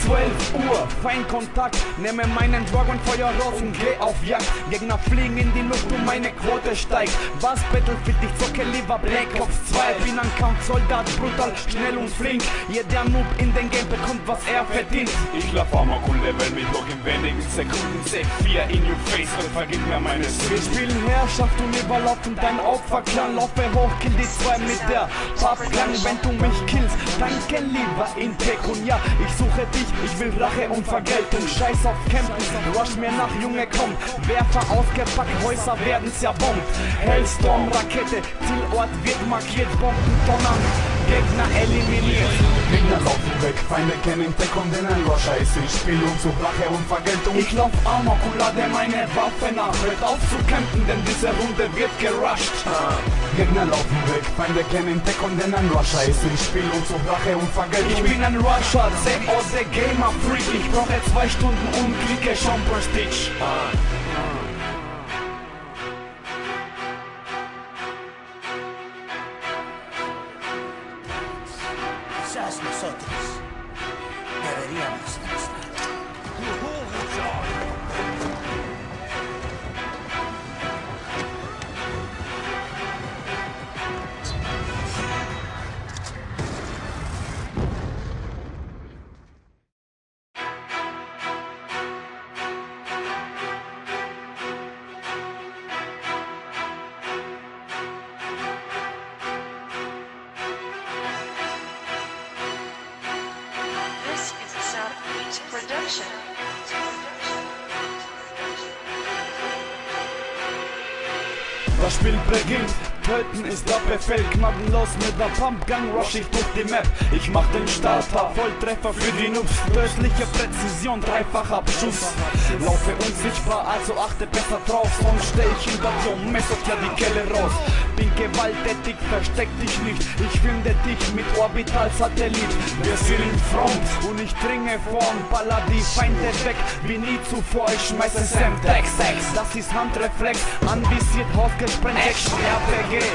12 Uhr, Feindkontakt. Nehme meinen Drog und Feuer raus und geh auf Jagd. Gegner fliegen in die Luft und meine Quote steigt. Was Battlefield, ich zocke lieber Black Ops 2. Bin ein Count-Soldat, brutal, schnell und flink. Jeder Noob in den Game bekommt, was er verdient. Ich lauf Amok und level mich noch in wenigen Sekunden. Sec 4 in your face und vergib mir meine Wir Skills. spielen Herrschaft und überlaufen dein Opferclan. Laufe hoch, kill die 2 mit der Pumpgun. Wenn du mich killst, danke lieber in Tekun. Ja, ich suche dich, ich will Rache und Vergeltung. Scheiß auf Campen, rush mir nach, Junge, komm. Werfer ausgepackt, Häuser werden zerbombt. Hellstorm, Rakete, Zielort wird markiert. Bomben donnern, Gegner eliminiert. Gegner laufen weg, Feinde kennen Deckung, denn ein Rusher ist ich spiel und such Rache und Vergeltung. Ich lauf Amok und lade meine Waffe nach. Hört auf zu kämpfen, denn diese Runde wird gerusht. Gegner laufen weg, Feinde kennen Deckung, denn ein Rusher ist ich spiel und such Rache und Vergeltung. Ich bin ein Rusher, CO, der Gamer Freak. Ich brauche 2 Stunden und klicke schon Prestige. Quizás nosotros deberíamos estar. This is a South Beach production. Das Spiel beginnt, töten ist der Befehl. Gnadenlos mit der Pumpgun rush ich durch die Map. Ich mach den Starter, Volltreffer für die Noobs. Tödliche Präzision, dreifacher Abschuss. Laufe unsichtbar, also achte besser drauf. Sonst steh ich hinter dir und messert ja die Kelle raus. Bin gewalttätig, versteck dich nicht. Ich finde dich mit Orbitalsatellit. Wir sind in Front und ich dringe vorn. Baller die Feinde weg wie nie zuvor. Ich schmeiße Semtex, das ist Handreflex. Anvisiert, ausgesprengt, Action, RPG.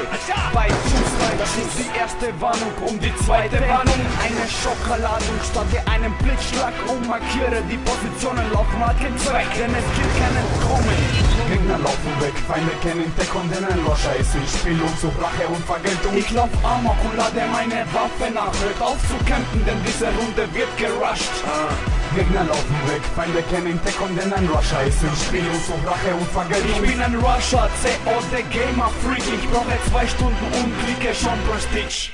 Bei Fußball, das ist die erste Warnung. Um die zweite Warnung, eine Schockladung. Starte einen Blitzschlag und markiere die Positionen. Laufen hat keinen Zweck, denn es gibt keinen Entkommen. Gegner laufen weg, Feinde kennen Deckung, denn ein Rusher ist ich spiel und such Rache und Vergeltung. Ich lauf Amok und lade meine Waffe nach. Hört auf zu kämpfen, denn diese Runde wird gerusht. Gegner laufen weg, Feinde kennen Deckung, denn ein Rusher ist ich spiel und such Rache und Vergeltung. Ich bin ein Rusher, CO, der Gamer Freak. Ich brauche 2 Stunden und klicke schon Prestige.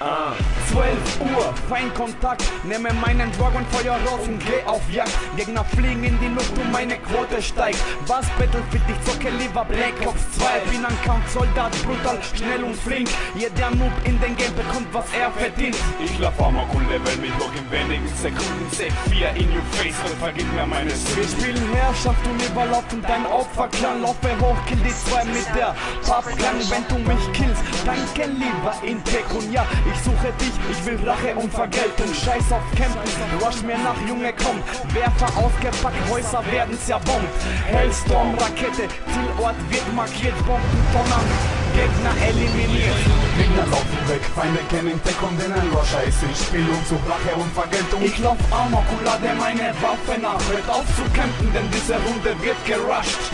12 Uhr, Feindkontakt. Nehme meinen Drog und Feuer raus und geh auf Jagd. Gegner fliegen in die Luft und meine Quote steigt. Was Battlefield, ich zocke lieber Black Ops 2. Bin ein Kampfsoldat, brutal, schnell und flink. Jeder Noob in den Game bekommt, was er verdient. Ich lauf Amok und level mich hoch in wenigen Sekunden. C4 in your face und vergib mir meine Wir Sünden. spielen Herrschaft und überlaufen dein Opferclan. Laufe hoch, kill die 2 mit der Pappgang. Wenn du mich killst, danke lieber in und ja, ich suche dich, ich will Rache und Vergeltung. Scheiß auf Campen, rush mir nach, Junge, komm. Werfer ausgepackt, Häuser werden zerbombt. Hellstorm, Rakete, Zielort wird markiert, Bomben donnern, Gegner eliminiert. Gegner laufen weg, Feinde kennen Deckung, denn ein Rusher ist ich spiel und such Rache und Vergeltung. Ich lauf Amok und lade meine Waffe nach. Hört auf zu kämpfen, denn diese Runde wird gerusht.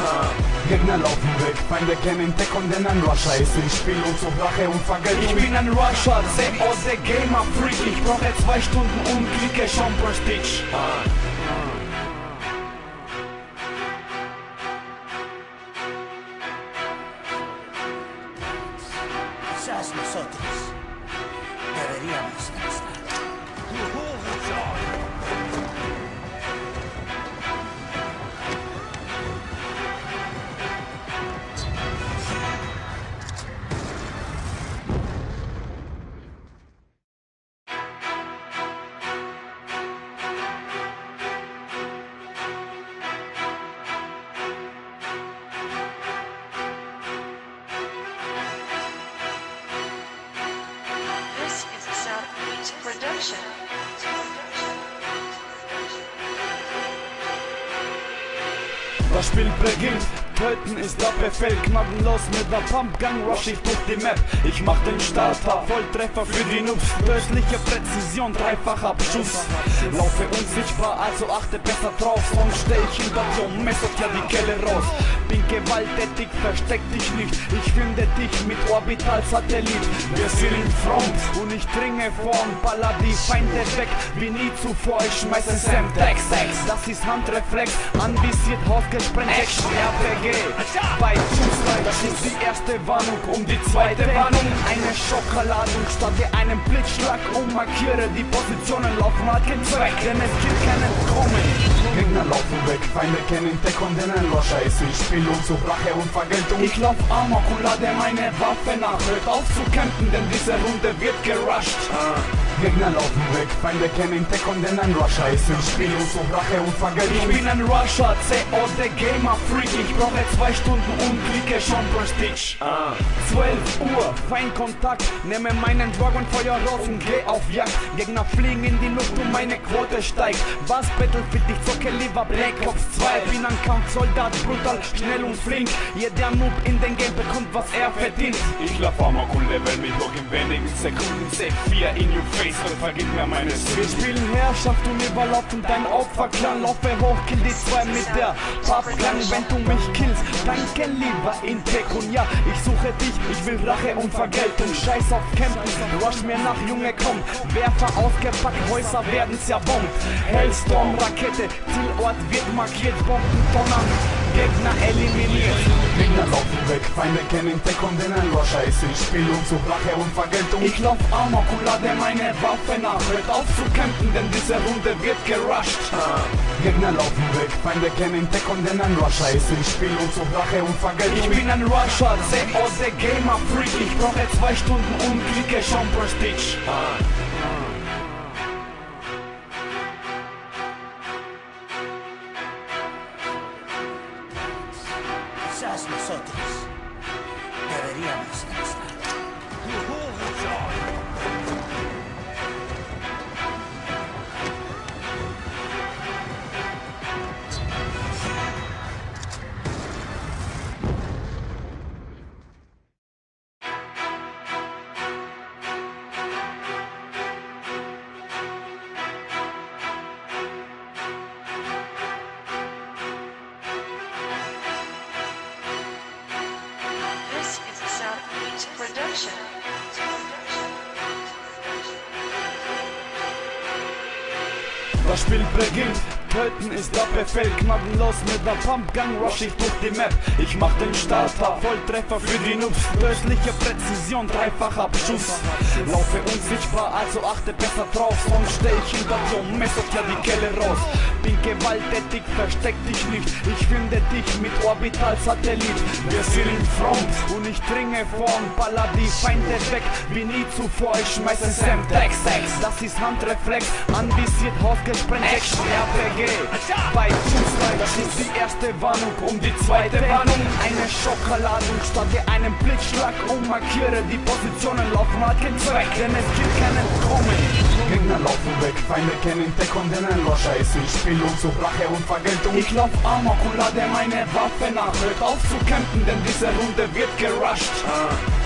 Gegner laufen weg, Feinde kennen Deckung, denn ein Rusher ist ich spiel und such Rache und Vergeltung. Ich bin ein Rusher, CO, der Gamer Freak. Ich brauche 2 Stunden und klicke schon Prestige. Quizás nosotros deberíamos estar. This is a South Beach production. Das Spiel beginnt, töten ist der Befehl. Gnadenlos mit der Pumpgun rush ich durch die Map. Ich mach den Starter, Volltreffer für die Noobs. Tödliche Präzision, dreifacher Abschuss. Laufe unsichtbar, also achte besser drauf. Sonst steh ich hinter dir und messert ja die Kelle raus. Bin gewalttätig, versteck dich nicht. Ich finde dich mit Orbitalsatellit. Wir sind in Front und ich dringe vorn. Baller die Feinde weg wie nie zuvor. Ich schmeiße Semtex, das ist Handreflex. Anvisiert, ausgesprengt, Action, RPG. Bei Fußball, das ist die erste Warnung. Um die zweite Warnung, eine Schockladung. Starte einen Blitzschlag und markiere die Positionen. Laufen hat keinen Zweck, denn es gibt keinen Entkommen. Gegner laufen weg, Feinde kennen Deckung, denn ein Rusher ist ich spiel Spielung zu Rache und Vergeltung. Ich lauf Amok und lade meine Waffe nach. Hört auf zu campen, denn diese Runde wird gerusht. Gegner laufen weg, Feinde kennen Tech und denn ein Rusher ist im Spiel und so Rache und Vergeltung. Ich bin ein Rusher, CO der Gamer Freak. Ich brauche 2 Stunden und klicke schon Prestige. 12 Uhr, Feindkontakt. Nehme meinen Drug und Feuer raus und geh auf Jagd. Gegner fliegen in die Luft und meine Quote steigt. Was Battlefield, ich zocke lieber Black Ops 2. Bin ein Kampfsoldat, brutal, schnell und flink. Jeder Noob in den Game bekommt, was er verdient. Ich lauf Amok und level mich hoch in wenigen Sekunden. Sec 4 in your face und vergib mir meine Wir Sünden. spielen Herrschaft und überlaufen dein Opferklan. Laufe hoch, kill die 2 mit der Pappklang. Wenn du mich killst, danke lieber in Tech. Und ja, ich suche dich, ich will Rache und Vergeltung. Scheiß auf Campen, rush mir nach, Junge, komm. Werfer ausgepackt, Häuser werden zerbombt. Hellstorm, Rakete, Zielort wird markiert. Bombentonner, Gegner eliminiert. Gegner laufen weg, Feinde kennen Tech und denn ein Rusher ist im Spiel und zu Rache und Vergeltung. Ich lauf Amok und lade meine Waffe nach. Hört auf zu campen, denn diese Runde wird gerusht. Gegner laufen weg, Feinde kennen Tech und denn ein Rusher ist im Spiel und zu Rache und Vergeltung. Ich bin ein Rusher, CO der Gamer Freak. Ich brauche 2 Stunden und klicke schon Prestige. Quizás nosotros deberíamos estar. This is a South Beach production. Das Spiel beginnt, töten ist der Befehl. Gnadenlos mit der Pumpgun rush ich durch die Map. Ich mach den Starter, Volltreffer für die Noobs. Tödliche Präzision, dreifacher Abschuss. Laufe unsichtbar, also achte besser drauf. Sonst steh ich hinter dir und messer dir die Kelle raus. Bin gewalttätig, versteck dich nicht. Ich finde dich mit Orbitalsatellit. Wir sind in Front und ich dringe vorn. Baller die Feinde weg, wie nie zuvor. Ich schmeiße Semtex. Das ist Handreflex, anvisiert, Hausgesprengt, Action, RPG. Bei Fußball, das ist die erste Warnung. Um die zweite Warnung, eine Schockladung. Starte einen Blitzschlag und markiere die Positionen. Laufen hat keinen Zweck, denn es gibt kein Entkommen. Gegner laufen weg, Feinde kennen Tech und denn ein Rusher ist im Spiel und zu Rache und Vergeltung. Ich lauf Amok und lade meine Waffe nach. Hört auf zu campen, denn diese Runde wird gerusht.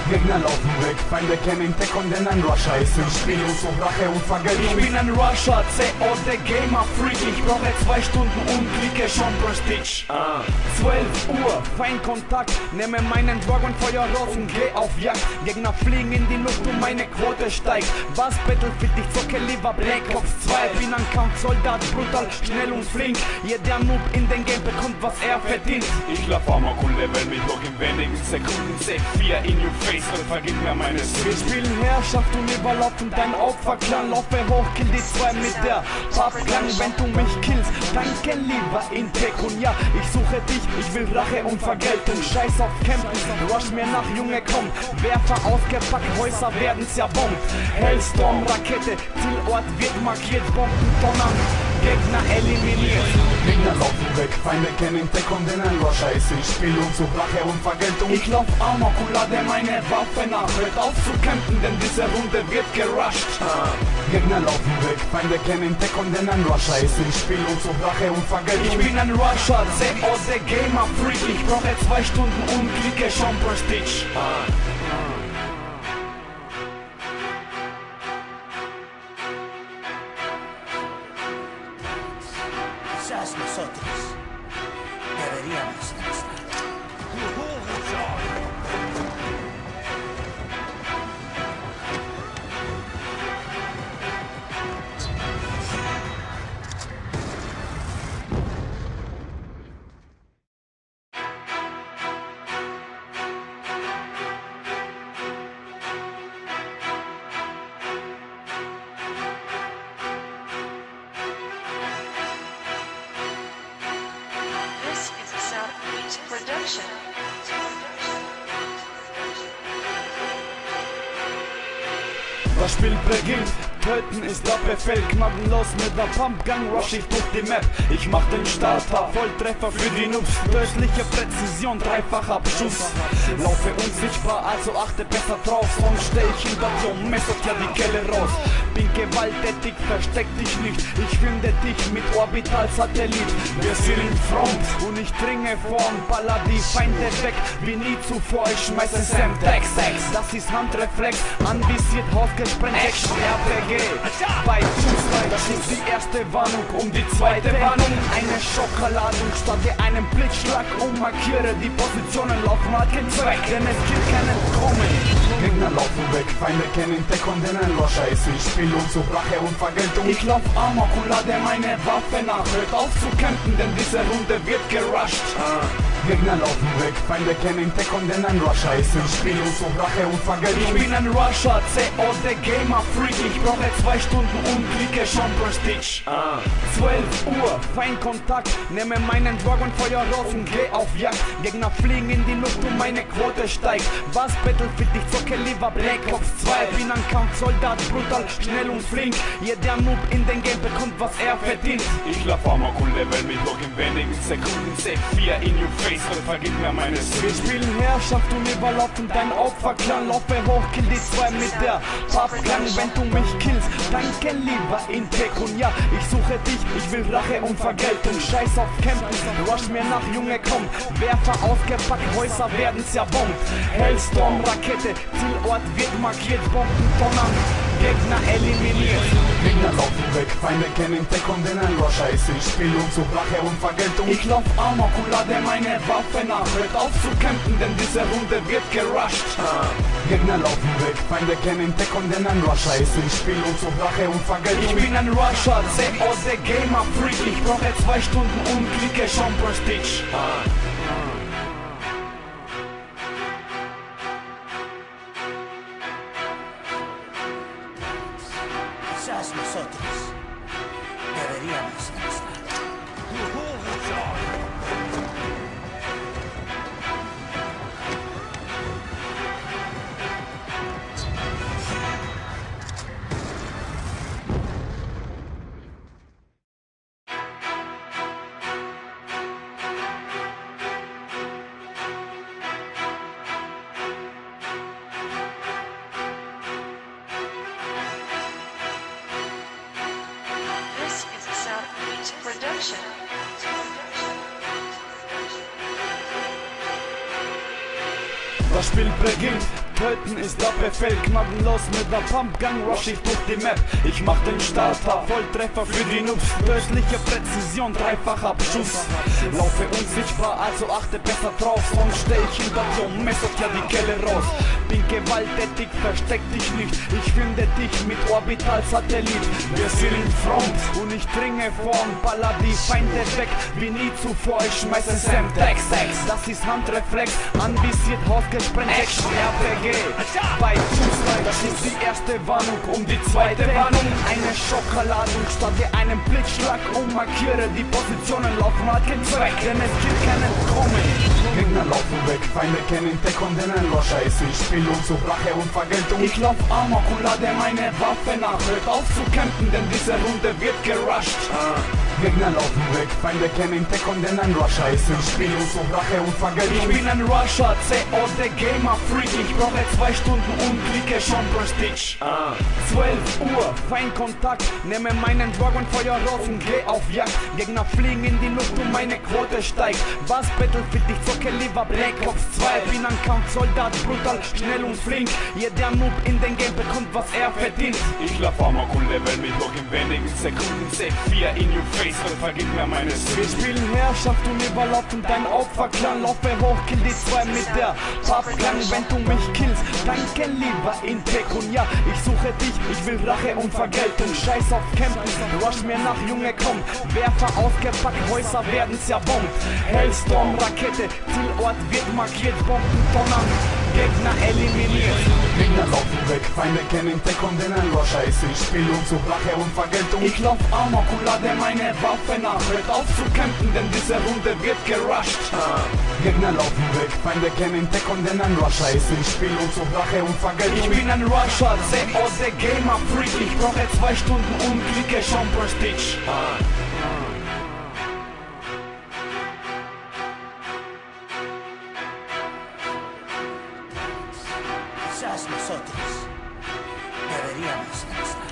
Gegner laufen weg, Feinde kennen Tech und denn ein Rusher ist im Spiel und zu Rache und Ich Vergeltung. bin ein Rusher, CO der Gamer Freak. Ich brauche 2 Stunden und klicke schon Prestige. 12 Uhr, Feindkontakt. Nehme meinen Drug und Feuer raus und geh auf Jagd. Gegner fliegen in die Luft und meine Quote steigt. Was Battlefield, ich zocke lieber Black Ops 2. Bin ein Kampfsoldat, brutal, schnell und flink. Jeder Noob in den Game bekommt, was er verdient. Ich lauf Amok und level mich hoch in wenigen Sekunden. Sec 4 in your face und vergib mir meine Wir Sünden. spielen Herrschaft und überlaufen dein Opferklan. Laufe hoch, kill die 2 mit der Pappklang. Wenn du mich killst, danke lieber in Tech. Und ja, ich suche dich, ich will Rache und Vergeltung. Scheiß auf Campen, rush mir nach, Junge, komm. Werfer ausgepackt, Häuser werden zerbombt. Hellstorm, Rakete, Zielort wird markiert. Bombentonner, Gegner eliminiert. Gegner laufen weg, Feinde kennen Tech und denn ein Rusher ist im Spiel und zu Rache und Vergeltung. Ich lauf Amok und lade meine Waffe nach. Hört auf zu campen, denn diese Runde wird gerusht. Gegner laufen weg, Feinde kennen Tech und denn ein Rusher ist im Spiel und zu Rache und Vergeltung. Ich bin ein Rusher, CO der Gamer Freak. Ich brauche 2 Stunden und klicke schon Prestige. Quizás nosotros deberíamos estar. Production. Das Spiel beginnt, töten ist der Befehl, gnadenlos mit der Pumpgun rush ich durch die Map. Ich mach den Starter, Volltreffer für die Noobs, tödliche Präzision, Dreifachabschuss. Laufe unsichtbar, also achte besser drauf, sonst steh ich hinter dir und messert ja die Kelle raus. Bin gewalttätig, versteck dich nicht, ich finde dich mit Orbitalsatellit. Wir sind in Front und ich dringe vorn, baller die Feinde weg, wie nie zuvor, ich schmeiße Semtex. Das ist Handreflex, anvisiert, hausgesprengt, Action, RPG. Bei Fußball, das ist die erste Warnung, um die zweite Warnung. Eine Schockladung, starte einen Blitzschlag und markiere die Positionen, laufen hat keinen Zweck, denn es gibt kein Entkommen. Gegner laufen weg, Feinde kennen Deckung, denn ein Rusher ist ich spiel und such Rache und Vergeltung. Ich lauf Amok und lade meine Waffe nach, hört auf zu campen, denn diese Runde wird gerusht. Gegner laufen weg, Feinde kennen Deckung, denn ein Rusher ist ich spiel und such Rache und Vergeltung. Ich bin ein Rusher, COD Gamer Freak, ich brauche 2 Stunden und klicke schon Prestige. 12 Uhr, Feindkontakt, nehme meinen Drog und Feuer raus und geh auf Jagd. Gegner fliegen in die Luft und meine Quote steigt. Was Battlefield, ich zocke lieber Black Ops 2. Bin ein Kampfsoldat, brutal, schnell und flink. Jeder Noob in den Game bekommt, was er verdient. Ich lauf Amok und level mich durch in wenigen Sekunden. C4 in your face und vergib mir meine Wir Sünden. spielen Herrschaft und überlaufen dein Opferclan. Laufe hoch, kill die 2 mit der Pappklang. Wenn du mich killst, danke lieber in Pekunia. Ich suche dich, ich will Rache und Vergeltung. Scheiß auf Campen, rush mir nach, Junge, komm. Werfer ausgepackt, Häuser werden zerbombt. Hellstorm, Rakete, Zielort wird markiert. Bombentonner, Gegner eliminiert. Gegner laufen weg, Feinde kennen Deckung, denn ein Rusher ist ich spiel und such Rache und Vergeltung. Ich lauf Amok und lade meine Waffe nach. Hört auf zu campen, denn diese Runde wird gerusht. Gegner laufen weg, Feinde kennen Deckung, denn ein Rusher ist ich spiel und such Rache und Vergeltung. Ich bin ein Rusher, COD Gamer Freak, ich brauche 2 Stunden und klicke schon Prestige. Quizás nosotros deberíamos demostrar. This is a South Beach production. Das Spiel beginnt, töten ist der Befehl, gnadenlos mit der Pumpgun rush ich durch die Map. Ich mach den Starter, Volltreffer für die Noobs, tödliche Präzision, Dreifachabschuss. Laufe unsichtbar, also achte besser drauf, sonst steh ich hinter dir und messert ja die Kelle raus. Bin gewalttätig, versteck dich nicht, ich finde dich mit Orbitalsatellit. Wir sind in Front und ich dringe vorn, baller die Feinde weg, wie nie zuvor, ich schmeiße Semtex. Das ist Handreflex, anvisiert, hausgesprengt, Action, RPG. Bei Fußball, das ist die erste Warnung, um die zweite Warnung. Eine Schockladung, starte einen Blitzschlag und markiere die Positionen, laufen hat keinen Zweck, denn es gibt kein Entkommen. Gegner laufen weg, Feinde kennen Deckung, denn ein Rusher ist ich spiel und such Rache und Vergeltung. Ich lauf Amok und lade meine Waffe nach, hört auf zu campen, denn diese Runde wird gerusht. Gegner laufen weg, Feinde kennen Deckung, denn ein Rusher ist ich spiel und such Rache und Vergeltung. Ich bin ein Rusher, COD Gamer Freak, ich brauche 2 Stunden und klicke schon Prestige. 12 Uhr, Feindkontakt, nehme meinen Drog und Feuer raus und geh auf Jagd. Gegner fliegen in die Luft und meine Quote steigt. Was Battlefield, ich zocke lieber Black Ops 2. Bin ein Kampfsoldat, brutal, schnell und flink. Jeder Noob in den Game bekommt, was er verdient. Ich lauf Amok und level mich durch in wenigen Sekunden. C4 in your face und vergib mir meine Wir Sünden. spielen Herrschaft und überlaufen dein Opferclan. Laufe hoch, kill die 2 mit der Pappklang. Wenn du mich killst, danke lieber in Pekunia. Ich suche dich, ich will Rache und Vergeltung. Scheiß auf Campen, rush mir nach, Junge, komm. Werfer ausgepackt, Häuser werden zerbombt. Hellstorm, Rakete, Zielort wird markiert. Bombentonner, Gegner eliminiert. Gegner laufen weg, Feinde kennen Deckung, denn ein Rusher ist im Spiel und sucht Rache und Vergeltung. Ich lauf Amok und lade meine Waffe nach. Hört auf zu campen, denn diese Runde wird gerusht. Gegner laufen weg, Feinde kennen Deckung, denn ein Rusher ist im Spiel und sucht Rache und Vergeltung. Ich bin ein Rusher, CO, der Gamer Freak. Ich brauche 2 Stunden und klicke schon Prestige. Quizás nosotros deberíamos estar.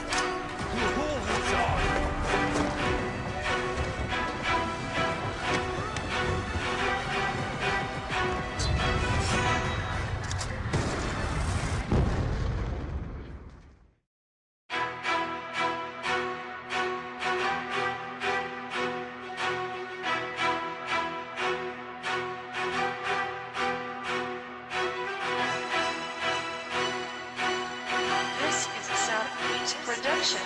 This is a Sound production.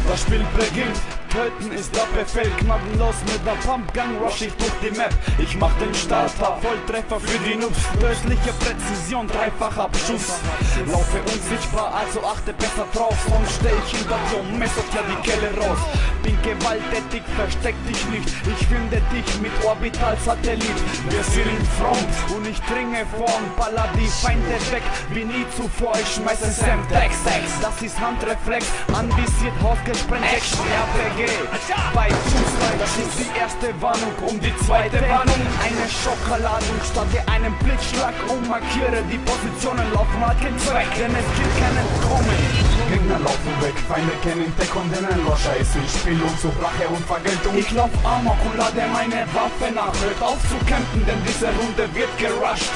Das Spiel beginnt, töten ist der Befehl. Gnadenlos mit der Pumpgun rush ich durch die Map. Ich mach den Starter, Volltreffer für die Noobs. Tödliche Präzision, dreifacher Abschuss. Laufe unsichtbar, also achte besser drauf. Sonst steh ich hinter dir und messert ja die Kelle raus. Bin gewalttätig, versteck dich nicht. Ich finde dich mit Orbitalsatellit. Wir sind in Front und ich dringe vorn. Baller die Feinde weg wie nie zuvor. Ich schmeiße Semtex. Das ist Handreflex, anvisiert, hausgesprengt, Action RPG. Bei Fußball, das ist die erste Warnung. Um die zweite Warnung, eine Schockladung. Starte einen Blitzschlag und markiere die Positionen. Laufen hat keinen Zweck, denn es gibt kein Entkommen. Gegner laufen weg, Feinde kennen Deckung, denn ein Rusher ist im Spiel und sucht Rache und Vergeltung. Ich lauf Amok und lade meine Waffe nach. Hört auf zu campen, denn diese Runde wird gerusht.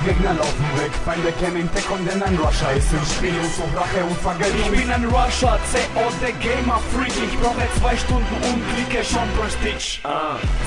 Gegner laufen weg, Feinde kennen Deckung, denn ein Rusher ist im Spiel und sucht Rache und Vergeltung. Ich bin ein Rusher, CO, der Gamer Freak. Ich brauche 2 Stunden und klicke schon Prestige.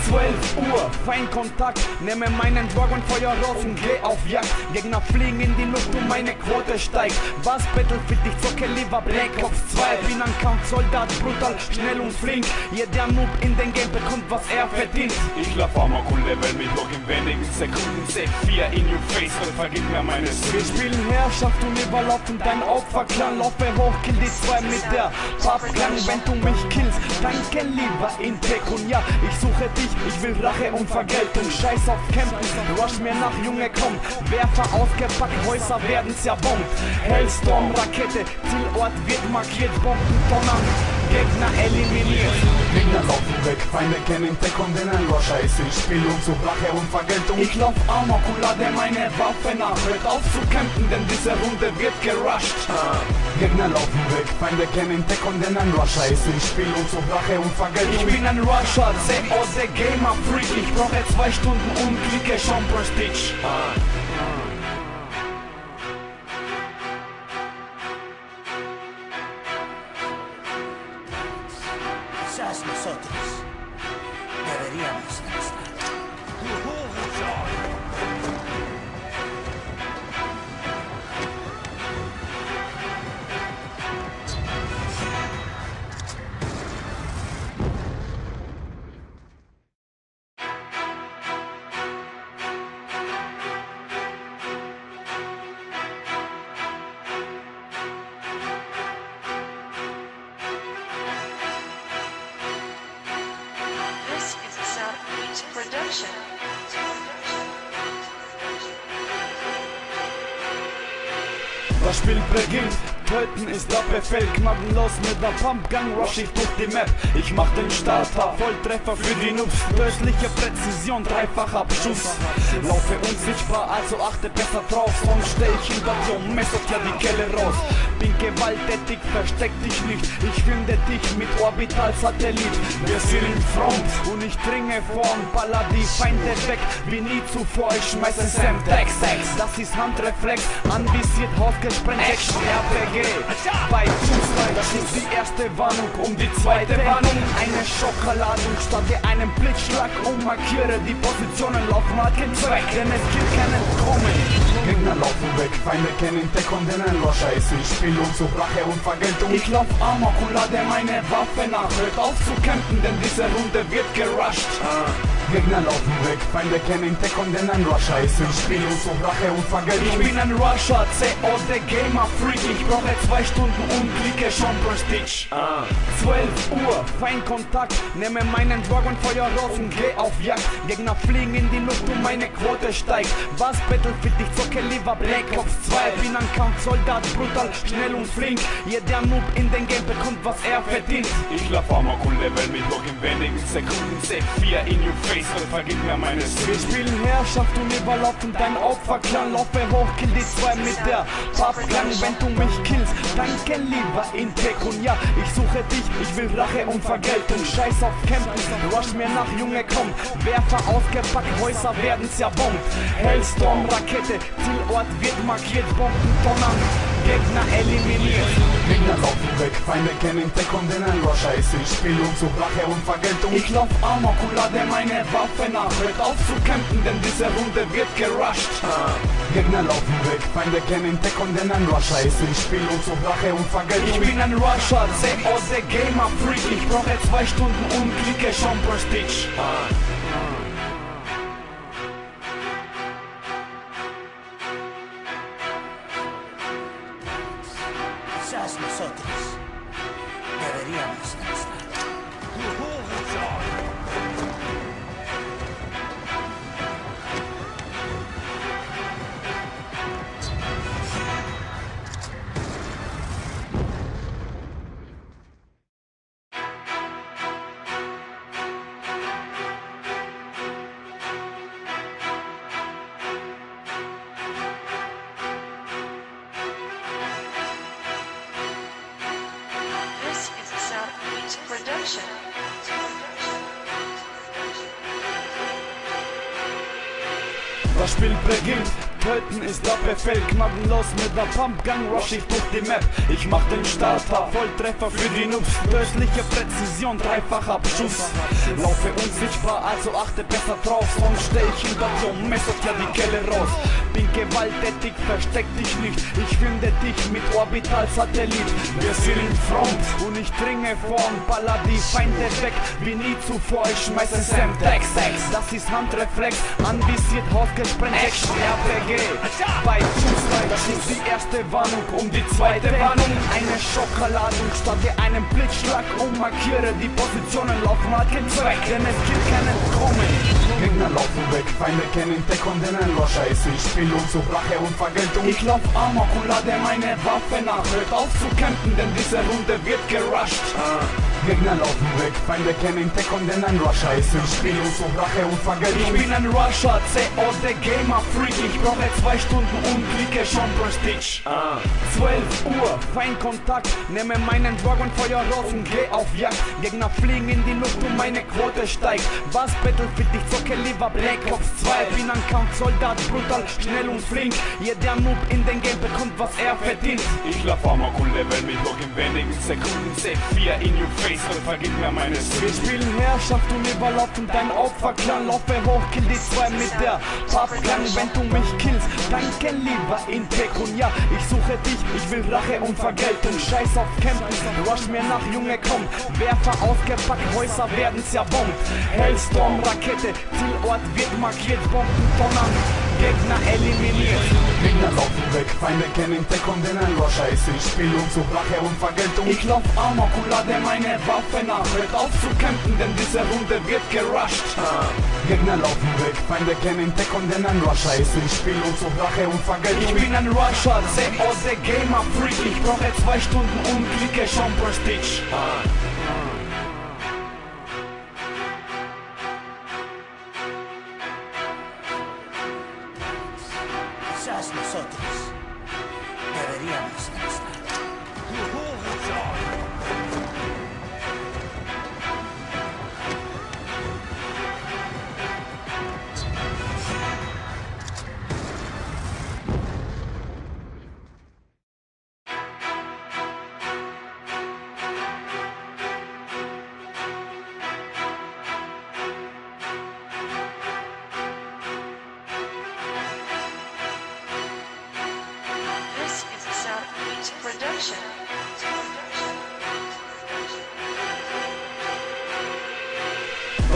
12 Uhr, Feindkontakt. Nehme meinen Dragon Feuer raus und geh auf Jagd. Gegner fliegen in die Luft und meine Quote steigt. Was Battlefield, ich zocke lieber Black Ops 2. Bin ein Kampfsoldat, brutal, schnell und flink. Jeder Noob in den Game bekommt, was er verdient. Ich lauf Amok und level mich hoch in wenigen Sekunden. Save 4 in your face und vergib mir meine Wir Sünden. spielen Herrschaft und überlaufen dein Opferklang. Laufe hoch, kill die 2 mit der Pappklang. Wenn du mich killst, danke lieber in Tech. Und ja, ich suche dich, ich will Rache und Vergeltung. Scheiß auf Campen, rush mir nach, Junge, komm. Werfer ausgepackt, Häuser werden zerbombt. Hellstorm, Rakete, Zielort wird markiert. Bombentonner, Gegner eliminiert. Gegner laufen weg, Feinde kennen Deckung, denn ein Rusher ist im Spiel und sucht Rache und Vergeltung. Ich lauf Amok und lade meine Waffe nach. Hört auf zu campen, denn diese Runde wird gerusht. Gegner laufen weg, Feinde kennen Deckung, denn ein Rusher ist im Spiel und sucht Rache und Vergeltung. Ich bin ein Rusher, CO, der Gamer Freak. Ich brauche 2 Stunden und klicke schon Prestige. Quizás nosotros deberíamos estar. This is a Sound production. Das Spiel beginnt, töten ist der Befehl. Gnadenlos mit der Pumpgun rush ich durch die Map. Ich mach den Starter, Volltreffer für die Noobs. Tödliche Präzision, dreifacher Abschuss. Laufe unsichtbar, also achte besser drauf. Sonst steh ich hinter dir und messert ja die Kelle raus. Bin gewalttätig, versteck dich nicht. Ich finde dich mit Orbitalsatellit. Wir sind in Front und ich dringe vorn. Baller die Feinde weg wie nie zuvor. Ich schmeiße Semtex. Das ist Handreflex, anvisiert, hausgesprengt, Action RPG. Bei Fußball, das ist die erste Warnung. Um die zweite Warnung, eine Schockladung. Starte einen Blitzschlag und markiere die Positionen. Laufen hat keinen Zweck, denn es gibt kein Entkommen. Gegner laufen weg, Feinde kennen Deckung, denn ein Rusher ist im Spiel Spielungssucht, Rache und Vergeltung. Ich lauf Amok und lade meine Waffe nach. Hört auf zu campen, denn diese Runde wird gerusht. Gegner laufen weg, Feinde kennen Tech und ein Rusher ist im Spielungssucht, Rache und Vergeltung. Ich bin ein Rusher, CO, der Gamer Freak. Ich brauche 2 Stunden und klicke schon Prestige. 12 Uhr, Feindkontakt. Nehme meinen Drog und Feuer raus und geh auf Jagd. Gegner fliegen in die Luft und meine Quote steigt. Was Battlefield, ich zocke lieber Black Ops 2. Bin ein Kampfsoldat, brutal, schnell und flink. Jeder Noob in den Game bekommt, was er verdient. Ich lauf Amok und level mich noch in wenigen Sekunden. Set 4 in your face und vergib mir meine Wir Sünden. spielen Herrschaft und überlaufen dein Opferklan. Laufe hoch, kill die 2 mit der Pappklang. Wenn du mich killst, danke lieber in Tech. Und ja, ich suche dich, ich will Rache und Vergeltung. Scheiß auf Campen, rush mir nach, Junge, komm. Werfer ausgepackt, Häuser werden zerbombt. Hellstorm, Rakete, Zielort wird markiert. Bomben donnern, Gegner eliminiert. Gegner laufen weg, Feinde kennen Tech und ein Rusher ist im Spielungssucht, Rache und Vergeltung. Ich lauf Amok und lade meine Waffe nach. Hört auf zu campen, denn diese Runde wird gerusht. Gegner laufen weg, Feinde kennen Tech und ein Rusher ist im Spielungssucht, Rache und Vergeltung. Ich bin ein Rusher, CO, der Gamer Freak. Ich brauche 2 Stunden und klicke schon Prestige. Quizás nosotros deberíamos estar. This is a South Beach production. Das Spiel beginnt, töten ist der Befehl. Gnadenlos mit der Pumpgun rush ich durch die Map. Ich mach den Starter, Volltreffer für die Noobs. Tödliche Präzision, dreifacher Abschuss. Laufe unsichtbar, also achte besser drauf. Sonst steh ich hinter dir und messert ja die Kelle raus. Bin gewalttätig, versteck dich nicht. Ich finde dich mit Orbital-Satellit. Wir sind in Front und ich dringe vor und baller die Feinde weg wie nie zuvor. Ich schmeiße Semtex, das ist Handreflex. Anvisiert, Haus gesprengt, Action, RPG. Bei Fußball, das ist die erste Warnung. Um die zweite Warnung, eine Schockladung. Starte einen Blitzschlag und markiere die Positionen. Laufen hat keinen Zweck, denn es gibt keinen Kommen. Gegner laufen weg, Feinde kennen Tech und ein Rusher ist im Spielungssucht, Rache und Vergeltung. Ich lauf Amok und lade meine Waffe nach. Hört auf zu campen, denn diese Runde wird gerusht. Gegner laufen weg, Feinde kennen Tech und ein Rusher ist im Spielungssucht, Rache und Ich Vergeltung. bin ein Rusher, CO, der Gamer Freak. Ich brauche 2 Stunden und klicke schon Prestige. 12 Uhr, Feindkontakt. Nehme meinen Drog und Feuer raus und geh auf Jagd. Gegner fliegen in die Luft und meine Quote steigt. Was Battlefield, ich zocke lieber Black Ops 2. Bin ein Kampfsoldat, brutal, schnell und flink. Jeder Noob in den Game bekommt, was er verdient. Ich lauf Amok und level mich noch in wenigen Sekunden. Set 4 in your face und vergib mir meine Wir Sünden. spielen Herrschaft und überlaufen dein Opferklan. Laufe hoch, kill die 2 mit der Pappklang. Wenn du mich killst, danke lieber in Tech. Und ja, ich suche dich, ich will Rache und Vergeltung. Scheiß auf Campen, rush mir nach, Junge, komm. Werfer ausgepackt, Häuser werden zerbombt. Hellstorm, Rakete, Zielort wird markiert. Bomben donnern, Gegner eliminiert. Gegner laufen weg, Feinde kennen Tech und ein Rusher ist im Spielungssucht, Rache und Vergeltung. Ich lauf Amok und lade meine Waffe nach. Hört auf zu campen, denn diese Runde wird gerusht. Gegner laufen weg, Feinde kennen Tech und ein Rusher ist im Spielungssucht, Rache und Ich Vergeltung. bin ein Rusher, CO, der Gamer Freak. Ich brauche 2 Stunden und klicke schon Prestige. Quizás nosotros deberíamos estar.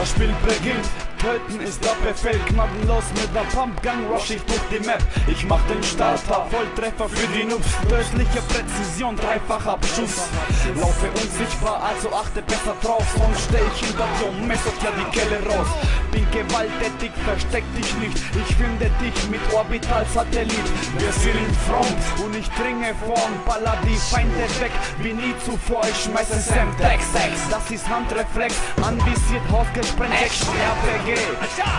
Das Spiel beginnt, töten ist der Befehl. Gnadenlos mit der Pumpgun rush ich durch die Map. Ich mach den Starter, Volltreffer für die Noobs. Tödliche Präzision, dreifacher Beschuss. Laufe unsichtbar, also achte besser drauf. Sonst steh ich hinter dir und messert ja die Kelle raus. Bin gewalttätig, versteck dich nicht. Ich finde dich mit Orbitalsatellit. Wir sind in Front und ich dringe vorn. Baller die Feinde weg, wie nie zuvor. Ich schmeiße Semtex, das ist Handreflex. Anvisiert, Haus gesprengt, Action, RPG.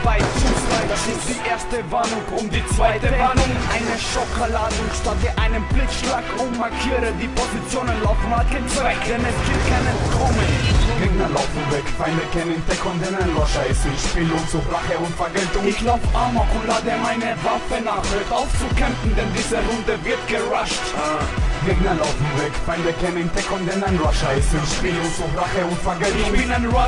Bei Schussreich, das ist die erste Warnung. Um die zweite Warnung, eine Schockladung. Starte einen Blitzschlag und markiere die Positionen. Laufen hat keinen Zweck, denn es gibt kein Entkommen. Gegner laufen weg, Feinde kennen Tech und den Rusher ist im Spiel und sucht Rache und Vergeltung. Ich lauf Amok und lade meine Waffe nach. Hört auf zu campen, denn diese Runde wird gerusht. Gegner laufen weg, Feinde kennen Tech und den Rusher ist im Spiel und sucht Rache und Vergeltung. Ich bin ein Rush.